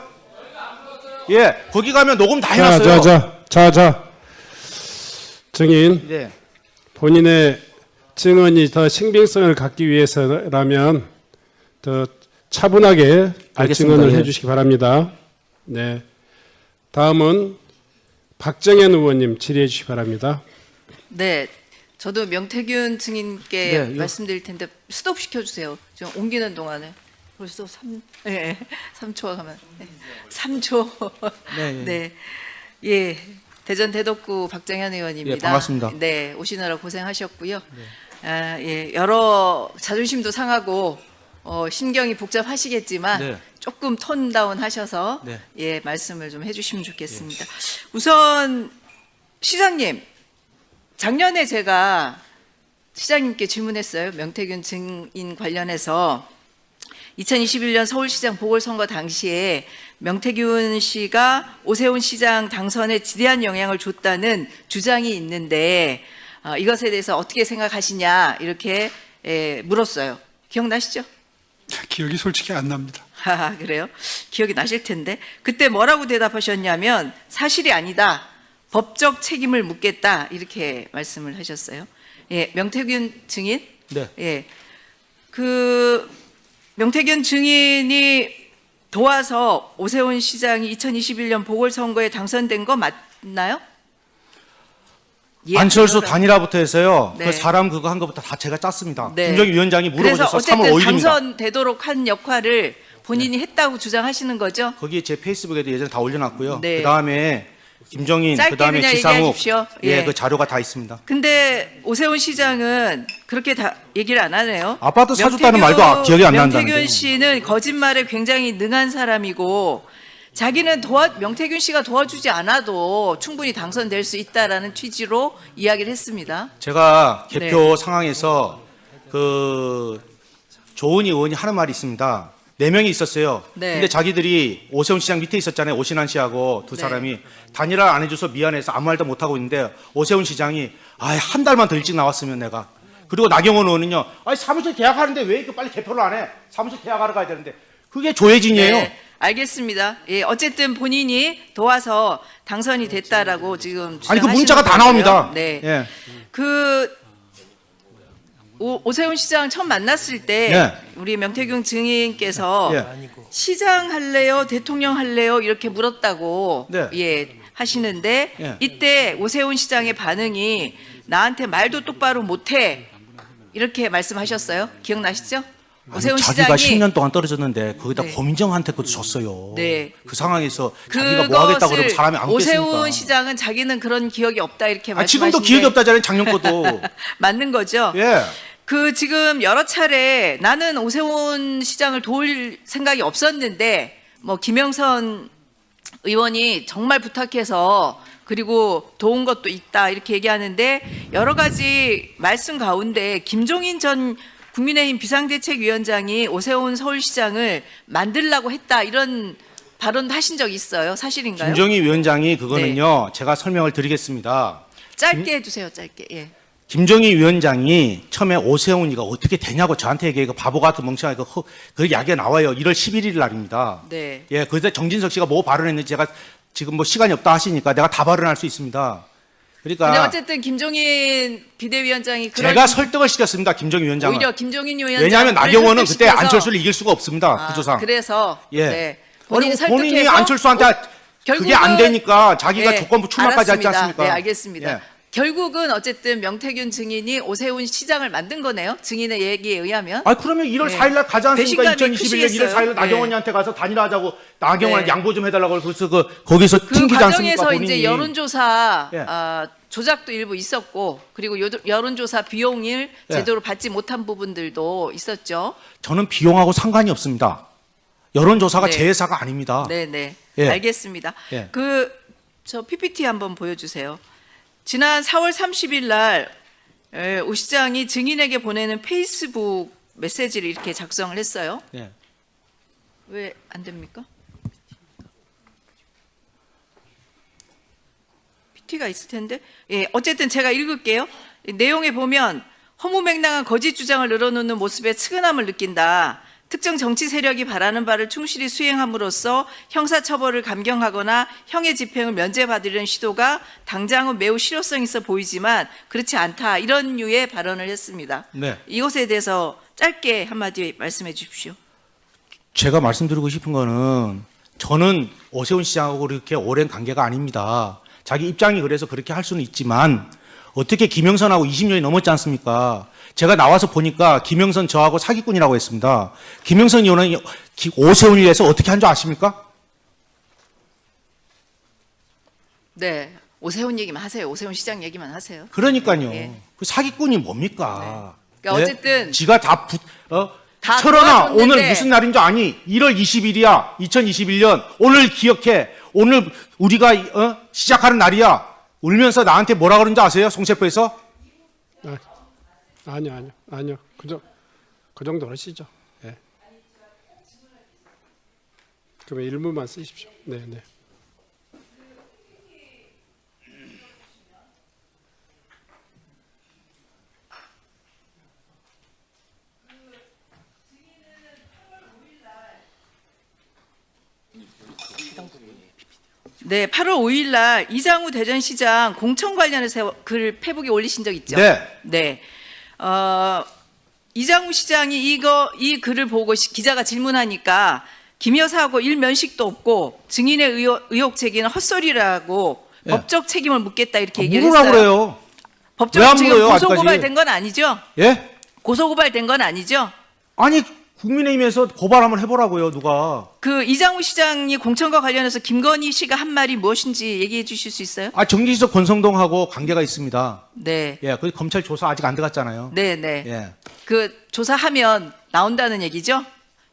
예, 거기 가면 녹음 다 해놨어요. 자. 증인, 네. 본인의 증언이 더 신빙성을 갖기 위해서라면 더 차분하게 알겠습니다. 증언을 예. 해주시기 바랍니다. 네. 다음은 박정현 의원님 질의해 주시기 바랍니다. 네, 저도 명태균 증인께 네, 말씀드릴 텐데 스톱 시켜주세요. 지금 옮기는 동안에 벌써 3초 가면 3초. 네, 예. 예, 대전 대덕구 박정현 의원입니다. 예, 반갑습니다. 네, 오시느라 고생하셨고요. 아, 예, 여러 자존심도 상하고 심경이 복잡하시겠지만 네. 조금 톤 다운 하셔서 네. 예, 말씀을 좀 해주시면 좋겠습니다. 우선 시장님, 작년에 제가 시장님께 질문했어요. 명태균 증인 관련해서 2021년 서울시장 보궐선거 당시에 명태균 씨가 오세훈 시장 당선에 지대한 영향을 줬다는 주장이 있는데 이것에 대해서 어떻게 생각하시냐 이렇게 물었어요. 기억나시죠? 기억이 솔직히 안 납니다. 아, 그래요? 기억이 나실 텐데 그때 뭐라고 대답하셨냐면 사실이 아니다. 법적 책임을 묻겠다 이렇게 말씀을 하셨어요. 예, 명태균 증인. 네. 예, 그 명태균 증인이 도와서 오세훈 시장이 2021년 보궐선거에 당선된 거 맞나요? 예, 안철수 그거는- 단일화부터 해서요. 네. 그 사람 그거 한 것부터 다 제가 짰습니다. 네. 김정희 위원장이 그래서 물어보셔서 3월 어쨌든 5일입니다. 당선되도록 한 역할을 본인이 했다고 주장하시는 거죠? 거기에 제 페이스북에도 예전에 다 올려놨고요. 네. 그 다음에 김정인, 짧게 그 다음에 그냥 지상욱, 얘기하십시오. 예, 예. 그 자료가 다 있습니다. 근데 오세훈 시장은 그렇게 다 얘기를 안 하네요. 아파트 사줬다는 말도 기억이 안 난다는데요. 명태균 씨는 거짓말에 굉장히 능한 사람이고 자기는 명태균 씨가 도와주지 않아도 충분히 당선될 수 있다라는 취지로 이야기를 했습니다. 제가 네. 개표 상황에서 그 조은희 의원이 하는 말이 있습니다. 4명이 있었어요. 네. 근데 자기들이 오세훈 시장 밑에 있었잖아요. 오신환 씨하고 두 네. 사람이 단일화 안 해줘서 미안해서 아무 말도 못 하고 있는데 오세훈 시장이 한 달만 더 일찍 나왔으면 내가. 그리고 나경원 의원은요. 사무실 계약하는데 왜 이렇게 빨리 개표를 안 해? 사무실 계약하러 가야 되는데 그게 조혜진이에요. 네, 알겠습니다. 예, 어쨌든 본인이 도와서 당선이 됐다라고 지금 아니 그 주장하시는 문자가 다 거고요. 나옵니다. 네. 예. 그 오세훈 시장 처음 만났을 때 예. 우리 명태균 증인께서 예. 시장 할래요, 대통령 할래요 이렇게 물었다고 네. 예 하시는데 예. 이때 오세훈 시장의 반응이 나한테 말도 똑바로 못해 이렇게 말씀하셨어요. 기억나시죠? 오세훈 자기가 시장이 10년 동안 떨어졌는데 거기다 네. 고민정한테 것도 줬어요. 네. 그 상황에서 자기가 뭐 하겠다고 그러면 사람이 안 오세훈 겠습니까? 시장은 자기는 그런 기억이 없다 이렇게 지금도 말씀하시는데 기억이 없다잖아요. 작년 것도. 맞는 거죠? 예. 그 지금 여러 차례 나는 오세훈 시장을 도울 생각이 없었는데 뭐 김영선 의원이 정말 부탁해서 그리고 도운 것도 있다 이렇게 얘기하는데 여러 가지 말씀 가운데 김종인 전 국민의힘 비상대책위원장이 오세훈 서울시장을 만들라고 했다 이런 발언도 하신 적 있어요. 사실인가요? 김정희 위원장이 그거는요. 제가 설명을 드리겠습니다. 짧게 해주세요. 짧게. 예. 김정희 위원장이 처음에 오세훈이가 어떻게 되냐고 저한테 얘기해. 바보 같은 멍청한 그 이야기가 나와요. 1월 11일 날입니다. 네. 예, 그때 정진석 씨가 뭐 발언했는지 제가 지금 뭐 시간이 없다 하시니까 내가 다 발언할 수 있습니다. 근데 그러니까 어쨌든 김종인 비대위원장이 그런 제가 설득을 시켰습니다. 김정희 위원장을. 오히려 김종인 위원장 왜냐하면 나경원은 그때 안철수를 이길 수가 없습니다. 구조상. 그래서 예. 네. 본인이 아니, 본인이 설득해서 안철수한테 그게 안 결국은- 되니까 자기가 네, 조건부 출마까지 하지 알았습니다. 않습니까? 네, 알겠습니다. 예. 결국은 어쨌든 명태균 증인이 오세훈 시장을 만든 거네요. 증인의 얘기에 의하면. 그러면 1월 네. 4일 날 가지 않습니까? 배신감이 2021년 1월 4일 날 크시겠어요. 나경원이한테 가서 단일화하자고 나경원한테 네. 양보 좀 해달라고 그래서 거기서 그 튕기지 않습니까? 과정에서 본인이. 이제 여론조사 예. 조작도 일부 있었고 그리고 여론조사 비용을 예. 제대로 받지 못한 부분들도 있었죠. 저는 비용하고 상관이 없습니다. 여론조사가 네. 제 회사가 아닙니다. 네네. 예. 알겠습니다. 예. 저 PPT 한번 보여주세요. 지난 4월 30일 날 오 시장이 증인에게 보내는 페이스북 메시지를 이렇게 작성을 했어요. 예. 왜 안 됩니까? PT가 있을 텐데. 예, 어쨌든 제가 읽을게요. 이 내용에 보면 허무맹랑한 거짓 주장을 늘어놓는 모습에 측은함을 느낀다. 특정 정치 세력이 바라는 바를 충실히 수행함으로써 형사처벌을 감경하거나 형의 집행을 면제받으려는 시도가 당장은 매우 실효성 있어 보이지만 그렇지 않다. 이런 류의 발언을 했습니다. 네. 이것에 대해서 짧게 한마디 말씀해 주십시오. 제가 말씀드리고 싶은 거는 저는 오세훈 시장하고 그렇게 오랜 관계가 아닙니다. 자기 입장이 그래서 그렇게 할 수는 있지만 어떻게 김영선하고 20년이 넘었지 않습니까? 제가 나와서 보니까 김영선 저하고 사기꾼이라고 했습니다. 김영선 의원은 오세훈을 위해서 어떻게 한 줄 아십니까? 네, 오세훈 얘기만 하세요. 오세훈 시장 얘기만 하세요. 그러니까요. 예. 그 사기꾼이 뭡니까? 그러니까 어쨌든 지가 다 다 철원아, 도와줬는데 오늘 무슨 날인 줄 아니? 1월 20일이야. 2021년. 오늘 기억해. 오늘 우리가 시작하는 날이야. 울면서 나한테 뭐라 그러는지 아세요? 송셰프에서? 아니요. 그 정도 하시죠. 예. 그러면 일문만 쓰십시오. 네. 네, 8월 5일 날 이장우 대전시장 공천 관련해서 글 페북에 올리신 적 있죠? 네. 네. 이장우 시장이 이 글을 보고 기자가 질문하니까 김 여사하고 일면식도 없고 증인의 의혹 제기는 헛소리라고 네. 법적 책임을 묻겠다 이렇게 얘기를 물으라고 했어요. 그래요. 왜안 법적으로 지금 물어요, 고소고발된 건 아니죠? 예? 고소고발된 건 아니죠? 아니, 국민의힘에서 고발 한번 해보라고요, 누가. 그 이장우 시장이 공천과 관련해서 김건희 씨가 한 말이 무엇인지 얘기해 주실 수 있어요? 정진석 권성동하고 관계가 있습니다. 네. 예, 그 검찰 조사 아직 안 들어갔잖아요. 네. 예. 그 조사하면 나온다는 얘기죠?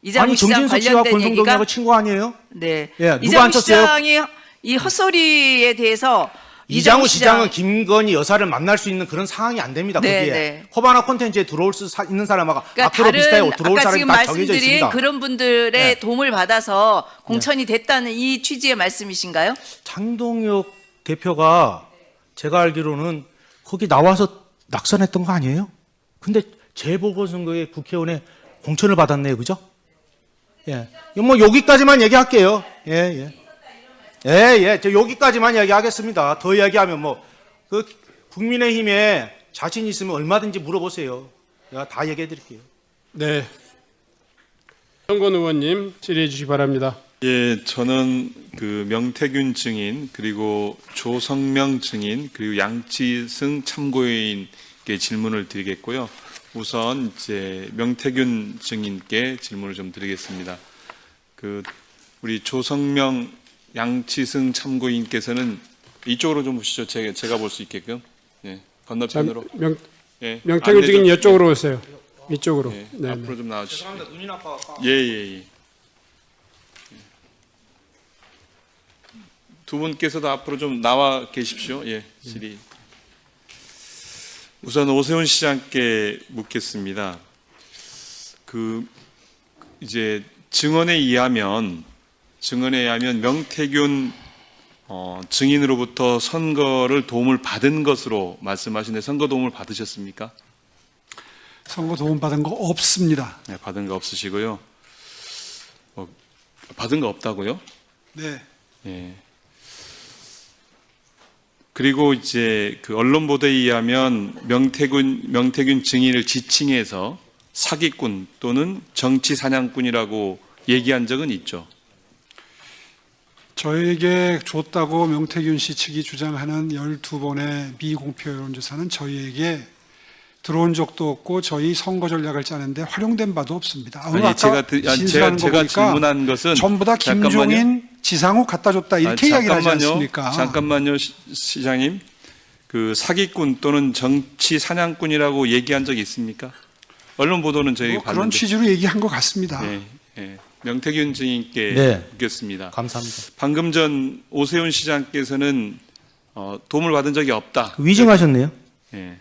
이장우 아니, 시장 정진석 씨와 관련된 얘기가 권성동하고 친구 아니에요? 네. 예, 누가 이장우 안 쳤어요? 시장이 이 헛소리에 대해서 이장우 시장은 김건희 여사를 만날 수 있는 그런 상황이 안 됩니다. 네, 거기에 네. 허바나 콘텐츠에 들어올 수 있는 사람하고 그러니까 앞으로 비슷하게 들어올 아까 사람이 지금 다 정해져 말씀드린 있습니다. 그런 분들의 네. 도움을 받아서 공천이 됐다는 이 취지의 말씀이신가요? 장동혁 대표가 제가 알기로는 거기 나와서 낙선했던 거 아니에요? 근데 재보궐선거에 국회의원에 공천을 받았네요, 그죠? 예, 뭐 여기까지만 얘기할게요. 예. 저 여기까지만 얘기하겠습니다. 더 얘기하면 그 국민의힘에 자신 있으면 얼마든지 물어보세요. 제가 다 얘기해 드릴게요. 네. 정건 의원님 질의해 주시기 바랍니다. 예, 저는 그 명태균 증인 그리고 조성명 증인 그리고 양치승 참고인께 질문을 드리겠고요. 우선 이제 명태균 증인께 질문을 좀 드리겠습니다. 그 우리 조성명 양치승 참고인께서는 이쪽으로 좀 보시죠. 제가 볼 수 있게끔. 예, 건너편으로. 예, 명태균 안내 증인 좀- 이쪽으로 오세요. 이쪽으로. 예, 네. 앞으로 좀 나와주시죠. 눈이 나빠. 예. 두 분께서도 앞으로 좀 나와 계십시오. 예, 질의. 우선 오세훈 시장께 묻겠습니다. 그 이제 증언에 의하면 명태균 증인으로부터 선거를 도움을 받은 것으로 말씀하시는데 선거 도움을 받으셨습니까? 선거 도움 받은 거 없습니다. 네, 받은 거 없으시고요. 받은 거 없다고요? 네. 예. 그리고 이제 그 언론 보도에 의하면 명태균 증인을 지칭해서 사기꾼 또는 정치 사냥꾼이라고 얘기한 적은 있죠. 저에게 줬다고 명태균 씨 측이 주장하는 12번의 미공표 여론조사는 저희에게 들어온 적도 없고 저희 선거 전략을 짜는데 활용된 바도 없습니다. 오늘 아니, 아까 진술하는 거 제가 보니까 질문한 것은 전부 다 김종인, 지상욱 갖다 줬다 이렇게 이야기를 하지 않습니까? 잠깐만요, 시장님. 그 사기꾼 또는 정치 사냥꾼이라고 얘기한 적이 있습니까? 언론 보도는 저희가 뭐 그런 봤는데. 취지로 얘기한 것 같습니다. 예. 명태균 증인께 네. 묻겠습니다. 감사합니다. 방금 전 오세훈 시장께서는 도움을 받은 적이 없다. 위증하셨네요. 예.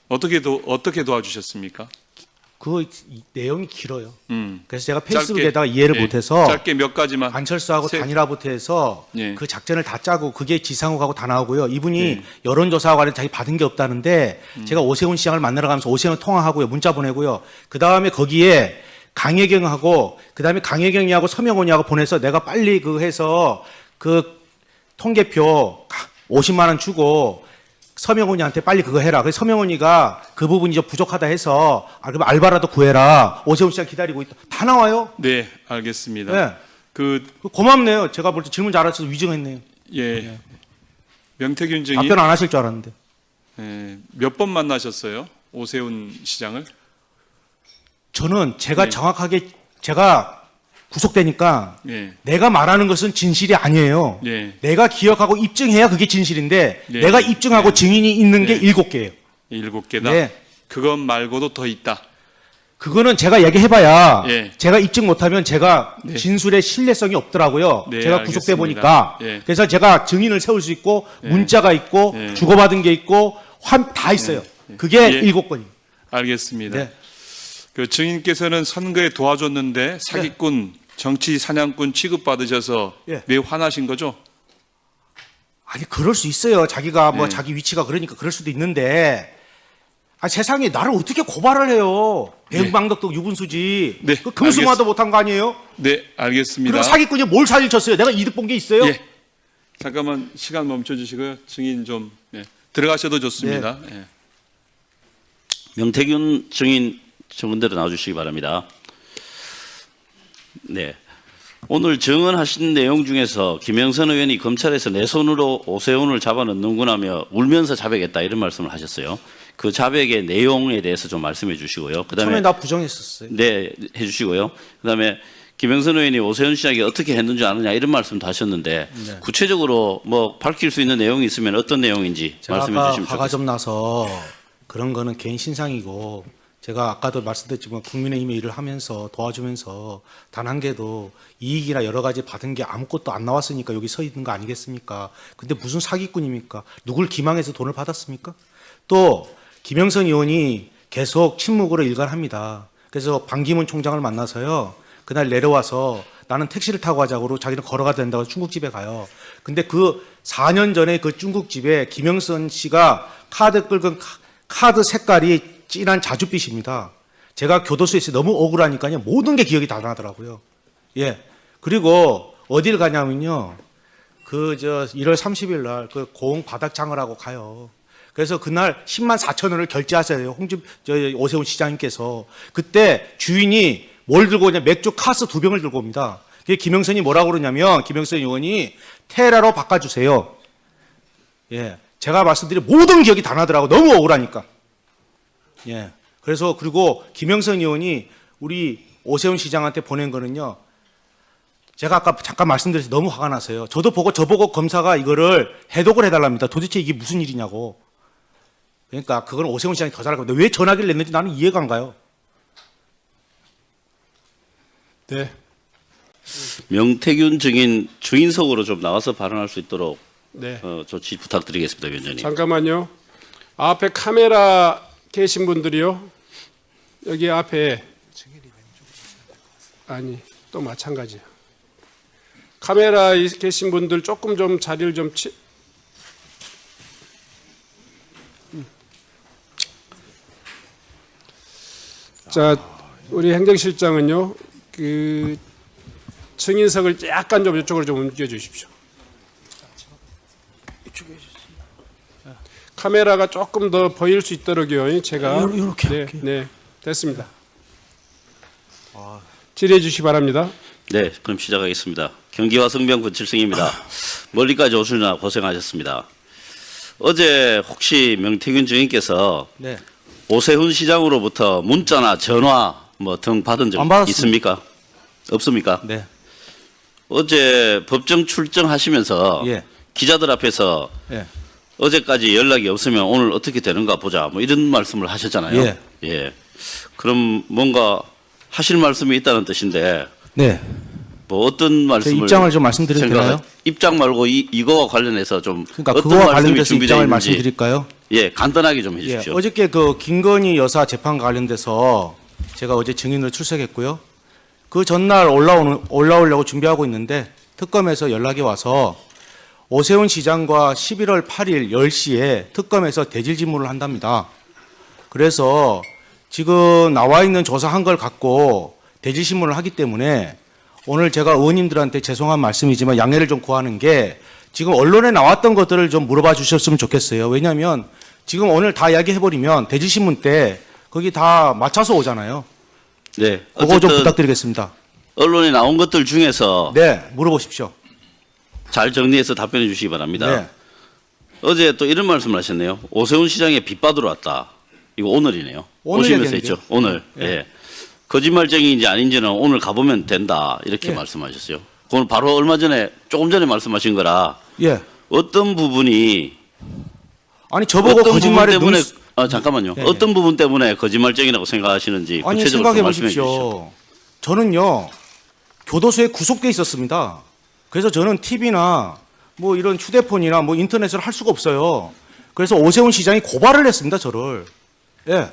어떻게 도와주셨습니까? 그 내용이 길어요. 음. 그래서 제가 짧게, 페이스북에다가 이해를 예, 못해서 짧게 몇 가지만. 안철수하고 단일화부터 해서 예. 그 작전을 다 짜고 그게 지상욱하고 다 나오고요. 이분이 예. 여론조사와 관련 자기 받은 게 없다는데 제가 오세훈 시장을 만나러 가면서 오세훈 통화하고요. 문자 보내고요. 그 다음에 거기에 강혜경하고 그 다음에 강혜경이하고 서명훈이하고 보내서 내가 빨리 그 해서 그 통계표 50만 원 주고 서명훈이한테 빨리 그거 해라. 그래서 서명훈이가 그 부분이 좀 부족하다 해서 그럼 알바라도 구해라. 오세훈 시장 기다리고 있다. 다 나와요. 네, 알겠습니다. 네. 그 고맙네요. 제가 볼 때 질문 잘하셔서 위증했네요. 예. 명태균 증인 답변 안 하실 줄 알았는데. 몇 번 만나셨어요? 오세훈 시장을? 저는 제가 네. 정확하게 제가 구속되니까 예. 내가 말하는 것은 진실이 아니에요. 예. 내가 기억하고 입증해야 그게 진실인데 네. 내가 입증하고 네. 증인이 있는 게 네. 7개예요. 7개다. 네. 그것 말고도 더 있다. 그거는 제가 얘기해봐야 예. 제가 입증 못하면 제가 네. 진술의 신뢰성이 없더라고요. 네, 제가 알겠습니다. 구속돼 보니까. 예. 그래서 제가 증인을 세울 수 있고 예. 문자가 있고 예. 주고받은 게 있고 다 있어요. 그게 예. 7건입니다. 알겠습니다. 네. 그 증인께서는 선거에 도와줬는데 사기꾼, 정치 사냥꾼 취급받으셔서 예. 매우 화나신 거죠? 아니 그럴 수 있어요. 자기가 뭐 네. 자기 위치가 그러니까 그럴 수도 있는데 세상에 나를 어떻게 고발을 해요. 배은망덕도 유분수지. 네, 그 금수마도 못한 거 아니에요? 네, 알겠습니다. 그리고 사기꾼이 뭘 사기를 쳤어요? 내가 이득 본 게 있어요? 예. 잠깐만 시간 멈춰 주시고요. 증인 좀 들어가셔도 좋습니다. 예. 명태균 증인 증언대로 나와주시기 바랍니다. 네. 오늘 증언하신 내용 중에서 김영선 의원이 검찰에서 내 손으로 오세훈을 잡아넣는구나며 울면서 자백했다 이런 말씀을 하셨어요. 그 자백의 내용에 대해서 좀 말씀해 주시고요. 그다음에 처음에 나 부정했었어요. 네, 해주시고요. 그다음에 김영선 의원이 오세훈 시장이 어떻게 했는지 아느냐 이런 말씀도 하셨는데 네. 구체적으로 뭐 밝힐 수 있는 내용이 있으면 어떤 내용인지 제가 말씀해 아까 주시면 화가 좋겠습니다. 좀 나서 그런 거는 개인 신상이고 제가 아까도 말씀드렸지만 국민의힘의 일을 하면서 도와주면서 단 한 개도 이익이나 여러 가지 받은 게 아무것도 안 나왔으니까 여기 서 있는 거 아니겠습니까? 근데 무슨 사기꾼입니까? 누굴 기망해서 돈을 받았습니까? 또 김영선 의원이 계속 침묵으로 일관합니다. 그래서 반기문 총장을 만나서요. 그날 내려와서 나는 택시를 타고 가자고 자기는 걸어가야 된다고 중국집에 가요. 근데 그 4년 전에 그 중국집에 김영선 씨가 카드 긁은 카드 색깔이 진한 자줏빛입니다. 제가 교도소에서 너무 억울하니까요. 모든 게 기억이 다 나더라고요. 예. 그리고 어딜 가냐면요. 1월 30일 날 그 고흥 바닥장을 하고 가요. 그래서 그날 10만 4천 원을 결제하셔요. 오세훈 시장님께서. 그때 주인이 뭘 들고 오냐. 맥주 카스 2병을 들고 옵니다. 그게 김영선이 뭐라고 그러냐면 김영선 의원이 테라로 바꿔주세요. 예. 제가 말씀드린 모든 기억이 다 나더라고. 너무 억울하니까. 예. 그래서 그리고 김영선 의원이 우리 오세훈 시장한테 보낸 거는요. 제가 아까 잠깐 말씀드려서 너무 화가 났어요. 저보고 검사가 이거를 해독을 해달랍니다. 도대체 이게 무슨 일이냐고. 그러니까 그건 오세훈 시장이 더 잘할 건데 왜 전화기를 냈는지 나는 이해가 안 가요. 네. 명태균 증인 주인석으로 좀 나와서 발언할 수 있도록 네. 조치 부탁드리겠습니다, 위원장님. 잠깐만요. 앞에 카메라 계신 분들이요. 여기 앞에 아니 또 마찬가지야. 카메라에 계신 분들 조금 좀 자리를 좀 자, 우리 행정실장은요. 그 증인석을 약간 좀 이쪽으로 좀 옮겨 주십시오. 카메라가 조금 더 보일 수 있도록요. 제가 요렇게. 네, 됐습니다. 질의해 주시기 바랍니다. 네, 그럼 시작하겠습니다. 경기와 성병 권칠승입니다. 멀리까지 오시느라 고생하셨습니다. 어제 혹시 명태균 증인께서 네. 오세훈 시장으로부터 문자나 전화 뭐 등 받은 적 안 받았습니다. 있습니까? 없습니까? 네. 어제 법정 출정하시면서 예. 기자들 앞에서 예. 어제까지 연락이 없으면 오늘 어떻게 되는가 보자 뭐 이런 말씀을 하셨잖아요. 예. 예. 그럼 뭔가 하실 말씀이 있다는 뜻인데 네. 뭐 어떤 말씀을 입장을 좀 말씀드려도 되나요? 입장 말고 이거와 관련해서 좀 그러니까 어떤 그거와 말씀이 관련돼서 준비되어 입장을 있는지 말씀드릴까요? 예, 간단하게 좀 예, 해주십시오. 어저께 그 김건희 여사 재판 관련돼서 제가 어제 증인으로 출석했고요. 그 전날 올라오려고 준비하고 있는데 특검에서 연락이 와서 오세훈 시장과 11월 8일 10시에 특검에서 대질 질문을 한답니다. 그래서 지금 나와 있는 조사한 걸 갖고 대질 신문을 하기 때문에 오늘 제가 의원님들한테 죄송한 말씀이지만 양해를 좀 구하는 게 지금 언론에 나왔던 것들을 좀 물어봐 주셨으면 좋겠어요. 왜냐하면 지금 오늘 다 이야기해버리면 대질신문 때 거기 다 맞춰서 오잖아요. 네, 그거 좀 어쨌든 부탁드리겠습니다. 언론에 나온 것들 중에서 네, 물어보십시오. 잘 정리해서 답변해 주시기 바랍니다. 네. 어제 또 이런 말씀을 하셨네요. 오세훈 시장에 빚받으러 왔다. 이거 오늘이네요. 오늘 오시면서 얘기했는데요. 했죠. 오늘. 네. 예. 거짓말쟁이인지 아닌지는 오늘 가보면 된다. 이렇게 예. 말씀하셨어요. 그건 바로 얼마 전에 조금 전에 말씀하신 거라 예. 어떤 부분이 아니 저보고 어떤 거짓말에 부분 때문에 잠깐만요. 네. 어떤 부분 때문에 거짓말쟁이라고 생각하시는지 아니 구체적으로 생각해 좀 말씀해 주시죠. 보십시오. 저는요 교도소에 구속돼 있었습니다. 그래서 저는 TV나 뭐 이런 휴대폰이나 뭐 인터넷을 할 수가 없어요. 그래서 오세훈 시장이 고발을 했습니다. 저를. 예.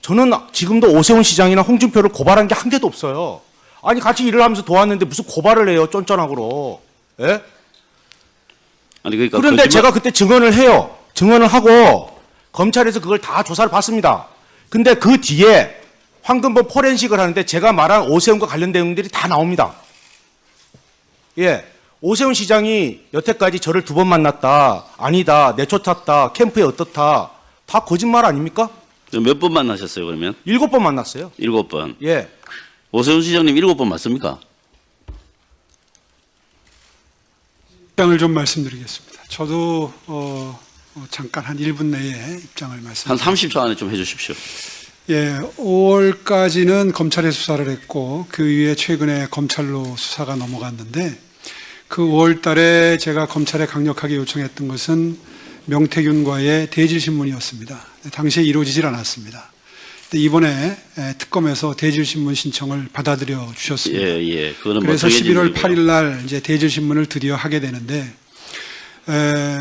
저는 지금도 오세훈 시장이나 홍준표를 고발한 게 한 개도 없어요. 아니 같이 일을 하면서 도왔는데 무슨 고발을 해요, 쫀쫀하고로. 예? 아니 그러니까 그런데 거짓말- 제가 그때 증언을 해요. 증언을 하고 검찰에서 그걸 다 조사를 받습니다. 근데 그 뒤에 황금범 포렌식을 하는데 제가 말한 오세훈과 관련된 내용들이 다 나옵니다. 예. 오세훈 시장이 여태까지 저를 2번 만났다. 아니다. 내쫓았다. 캠프에 어떻다. 다 거짓말 아닙니까? 몇 번 만나셨어요 그러면? 7번 만났어요. 7번. 예. 오세훈 시장님 7번 맞습니까? 입장을 좀 말씀드리겠습니다. 저도 잠깐 한 1분 내에 입장을 한 말씀드립니다. 30초 안에 좀 해주십시오. 예, 5월까지는 검찰에 수사를 했고 그 이후에 최근에 검찰로 수사가 넘어갔는데 그 5월 달에 제가 검찰에 강력하게 요청했던 것은 명태균과의 대질신문이었습니다. 당시에 이루어지질 않았습니다. 근데 이번에 특검에서 대질신문 신청을 받아들여 주셨습니다. 예. 그거는 그래서 뭐 정해진 11월 일이고요. 8일 날 이제 대질신문을 드디어 하게 되는데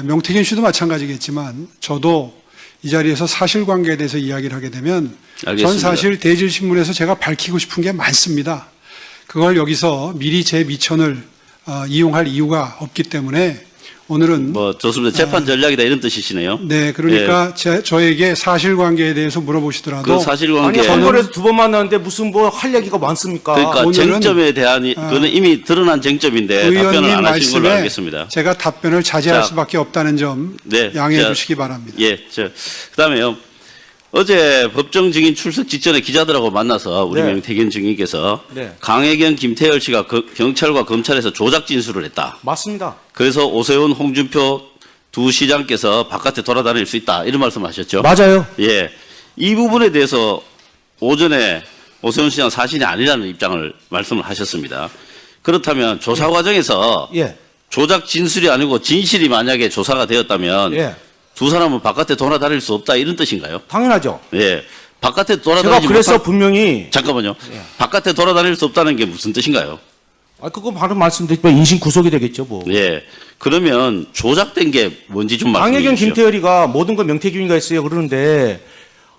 명태균 씨도 마찬가지겠지만 저도 이 자리에서 사실관계에 대해서 이야기를 하게 되면 알겠습니다. 전 사실 대질신문에서 제가 밝히고 싶은 게 많습니다. 그걸 여기서 미리 제 미천을 이용할 이유가 없기 때문에 오늘은 뭐 좋습니다. 재판 전략이다 이런 뜻이시네요. 네, 그러니까 저에게 사실관계에 대해서 물어보시더라도 그 사실관계 아니 선거에서 2번 만났는데 무슨 뭐 할 얘기가 많습니까? 그러니까 오늘은- 쟁점에 대한 그거는 이미 드러난 쟁점인데 답변을 의원님 안 하신 걸로 말씀에 알겠습니다. 제가 답변을 자제할 자, 수밖에 없다는 점 네, 양해해 자, 주시기 바랍니다. 예, 그다음에요. 어제 법정 증인 출석 직전에 기자들하고 만나서 우리 네. 명태균 증인께서 네. 강혜경, 김태열 씨가 경찰과 검찰에서 조작 진술을 했다. 맞습니다. 그래서 오세훈, 홍준표 두 시장께서 바깥에 돌아다닐 수 있다 이런 말씀을 하셨죠. 맞아요. 예, 이 부분에 대해서 오전에 오세훈 시장 사실이 아니라는 입장을 말씀을 하셨습니다. 그렇다면 조사 과정에서 예. 조작 진술이 아니고 진실이 만약에 조사가 되었다면 예. 두 사람은 바깥에 돌아다닐 수 없다 이런 뜻인가요? 당연하죠. 예, 바깥에 제가 돌아다니지 그래서 못한 분명히 잠깐만요. 바깥에 돌아다닐 수 없다는 게 무슨 뜻인가요? 그거 바로 말씀드리면 인신 구속이 되겠죠, 뭐. 예, 그러면 조작된 게 뭔지 좀 말씀해 강혜경, 주시죠. 김태열이가 모든 걸 명태균이가 했어요 그러는데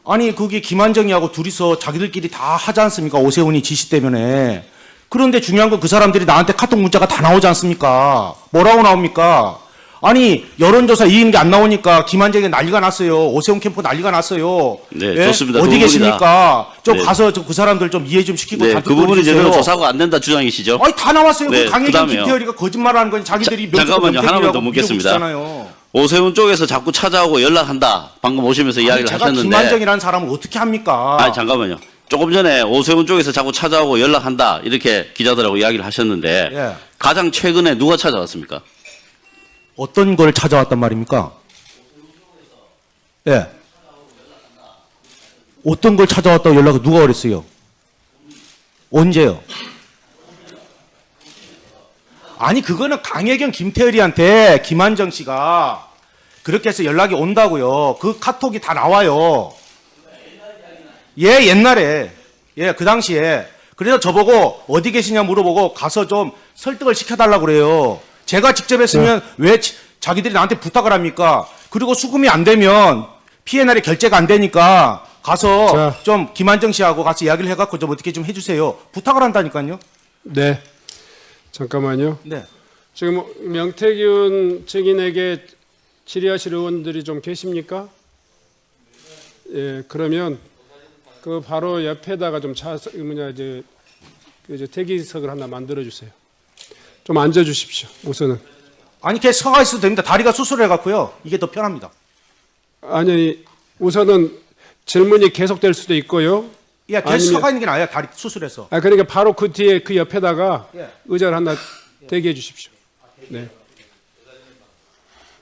아니 거기 김한정이하고 둘이서 자기들끼리 다 하지 않습니까? 오세훈이 지시 때문에. 그런데 중요한 건 그 사람들이 나한테 카톡 문자가 다 나오지 않습니까? 뭐라고 나옵니까? 아니 여론조사 이기는 게 안 나오니까 김한정이 난리가 났어요. 오세훈 캠프 난리가 났어요. 네, 좋습니다. 그 어디 부분이다. 계십니까? 좀 네. 가서 그 사람들 좀 이해 좀 시키고 네, 다 그 부분이 듣고 제대로 해주세요. 조사가 안 된다 주장이시죠? 아니 다 나왔어요. 네, 그 강혜경, 그다음에요. 김태열이가 거짓말하는 건 자기들이 잠깐만요. 하나만 더 묻겠습니다. 묻겠습니다. 오세훈 쪽에서 자꾸 찾아오고 연락한다. 방금 오시면서 이야기를 제가 하셨는데. 김한정이라는 사람을 어떻게 합니까? 아니 잠깐만요. 조금 전에 오세훈 쪽에서 자꾸 찾아오고 연락한다 이렇게 기자들하고 이야기를 하셨는데 예. 가장 최근에 누가 찾아왔습니까? 어떤 걸 찾아왔단 말입니까? 예. 어떤 걸 찾아왔다고 연락을 누가 그랬어요? 언제요? 아니 그거는 강혜경, 김태열이한테 김한정 씨가 그렇게 해서 연락이 온다고요. 그 카톡이 다 나와요. 예, 옛날에. 예, 그 당시에. 그래서 저보고 어디 계시냐 물어보고 가서 좀 설득을 시켜달라고 그래요. 제가 직접 했으면 왜 자기들이 나한테 부탁을 합니까? 그리고 수금이 안 되면 P&L이 결제가 안 되니까 가서 자. 좀 김한정 씨하고 같이 이야기를 해갖고 좀 어떻게 좀 해주세요. 부탁을 한다니까요. 네. 잠깐만요. 네. 지금 명태균 증인에게 질의하실 의원들이 좀 계십니까? 예, 그러면 그 바로 옆에다가 좀 대기석을 하나 만들어 주세요. 좀 앉아 주십시오. 우선은. 아니 걔 서가 있어도 됩니다. 다리가 수술해갖고요. 이게 더 편합니다. 아니 우선은 질문이 계속될 수도 있고요. 예, 걔 아니면- 서가 있는 게 나아요. 다리 수술해서. 그러니까 바로 그 뒤에 그 옆에다가 예. 의자를 하나 대기해 주십시오. 네.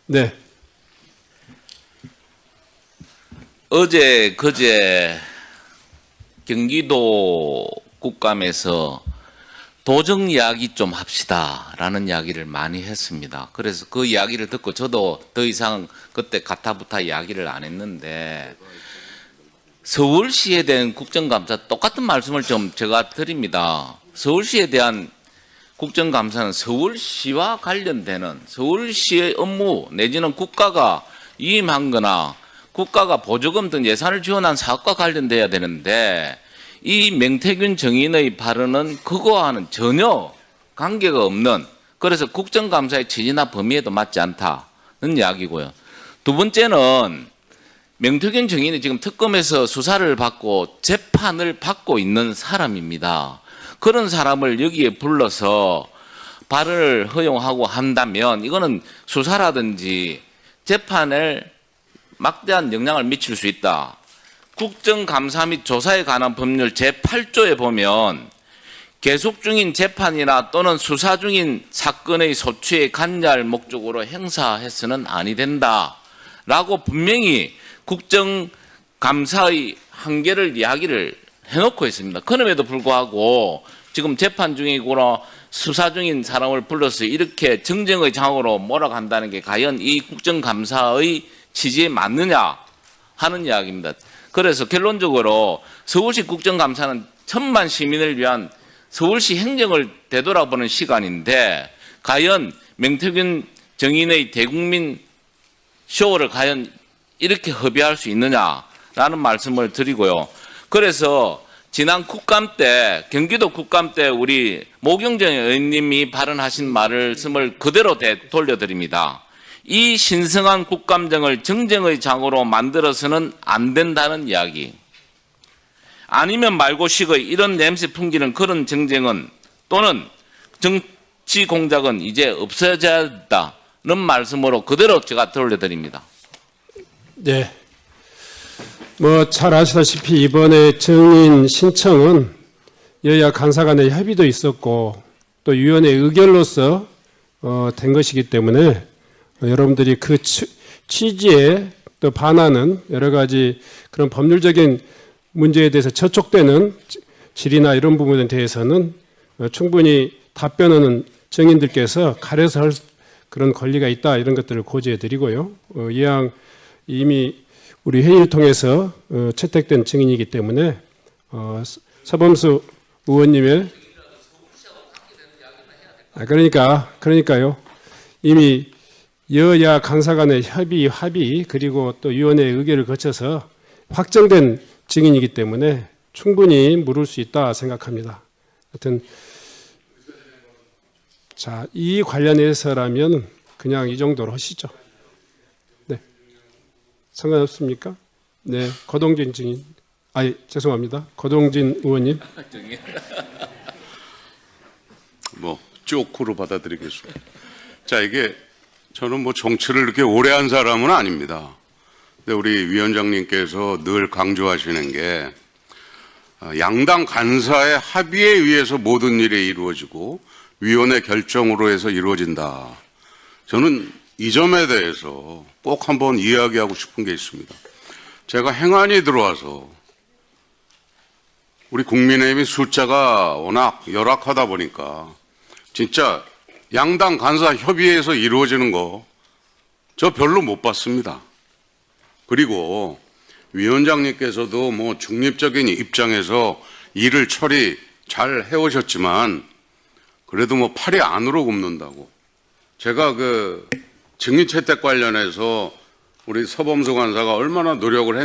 네. 어제 그제 경기도 국감에서 도정 이야기 좀 합시다라는 이야기를 많이 했습니다. 그래서 그 이야기를 듣고 저도 더 이상 그때 가타부타 이야기를 안 했는데 서울시에 대한 국정감사 똑같은 말씀을 좀 제가 드립니다. 서울시에 대한 국정감사는 서울시와 관련되는 서울시의 업무 내지는 국가가 위임한 거나 국가가 보조금 등 예산을 지원한 사업과 관련돼야 되는데 이 명태균 정인의 발언은 그거와는 전혀 관계가 없는, 그래서 국정감사의 취지나 범위에도 맞지 않다는 이야기고요. 두 번째는 명태균 정인이 지금 특검에서 수사를 받고 재판을 받고 있는 사람입니다. 그런 사람을 여기에 불러서 발언을 허용하고 한다면 이거는 수사라든지 재판을 막대한 영향을 미칠 수 있다. 국정감사 및 조사에 관한 법률 제8조에 보면 계속 중인 재판이나 또는 수사 중인 사건의 소추에 관여할 목적으로 행사해서는 아니 된다 라고 분명히 국정감사의 한계를 이야기를 해놓고 있습니다. 그럼에도 불구하고 지금 재판 중이거나 수사 중인 사람을 불러서 이렇게 정쟁의 장으로 몰아간다는 게 과연 이 국정감사의 취지에 맞느냐 하는 이야기입니다. 그래서 결론적으로 서울시 국정감사는 천만 시민을 위한 서울시 행정을 되돌아보는 시간인데 과연 명태균 정인의 대국민 쇼를 과연 이렇게 허비할 수 있느냐라는 말씀을 드리고요. 그래서 지난 국감 때, 경기도 국감 때 우리 모경정 의원님이 발언하신 말씀을 그대로 돌려드립니다. 이 신성한 국감정을 정쟁의 장으로 만들어서는 안 된다는 이야기. 아니면 말고식의 이런 냄새 풍기는 그런 정쟁은 또는 정치 공작은 이제 없어져야 한다는 말씀으로 그대로 제가 돌려드립니다. 네. 뭐 잘 아시다시피 이번에 정인 신청은 여야 간사 간의 협의도 있었고 또 위원회 의결로서 된 것이기 때문에 여러분들이 그 취지에 또 반하는 여러 가지 그런 법률적인 문제에 대해서 저촉되는 질의나 이런 부분에 대해서는 충분히 답변하는 정인들께서 가려서 할 그런 권리가 있다 이런 것들을 고지해 드리고요. 이왕 이미 우리 회의를 통해서 채택된 증인이기 때문에 서범수 의원님의 그러니까요. 이미 여야 간사 간의 합의 그리고 또 위원회 의결을 거쳐서 확정된 증인이기 때문에 충분히 물을 수 있다 생각합니다. 하여튼 자, 이 관련해서라면 그냥 이 정도로 하시죠. 네. 상관없습니까? 네. 거동진 증인. 죄송합니다. 거동진 의원님. 쪼크로 받아들이겠습니다. 자, 이게 저는 정치를 이렇게 오래 한 사람은 아닙니다. 근데 우리 위원장님께서 늘 강조하시는 게 양당 간사의 합의에 의해서 모든 일이 이루어지고 위원회 결정으로 해서 이루어진다. 저는 이 점에 대해서 꼭 한번 이야기하고 싶은 게 있습니다. 제가 행안위 들어와서 우리 국민의힘이 숫자가 워낙 열악하다 보니까 진짜 양당 간사 협의회에서 이루어지는 거 저 별로 못 봤습니다. 그리고 위원장님께서도 중립적인 입장에서 일을 처리 잘 해오셨지만 그래도 팔이 안으로 굽는다고. 제가 증인 채택 관련해서 우리 서범수 간사가 얼마나 노력을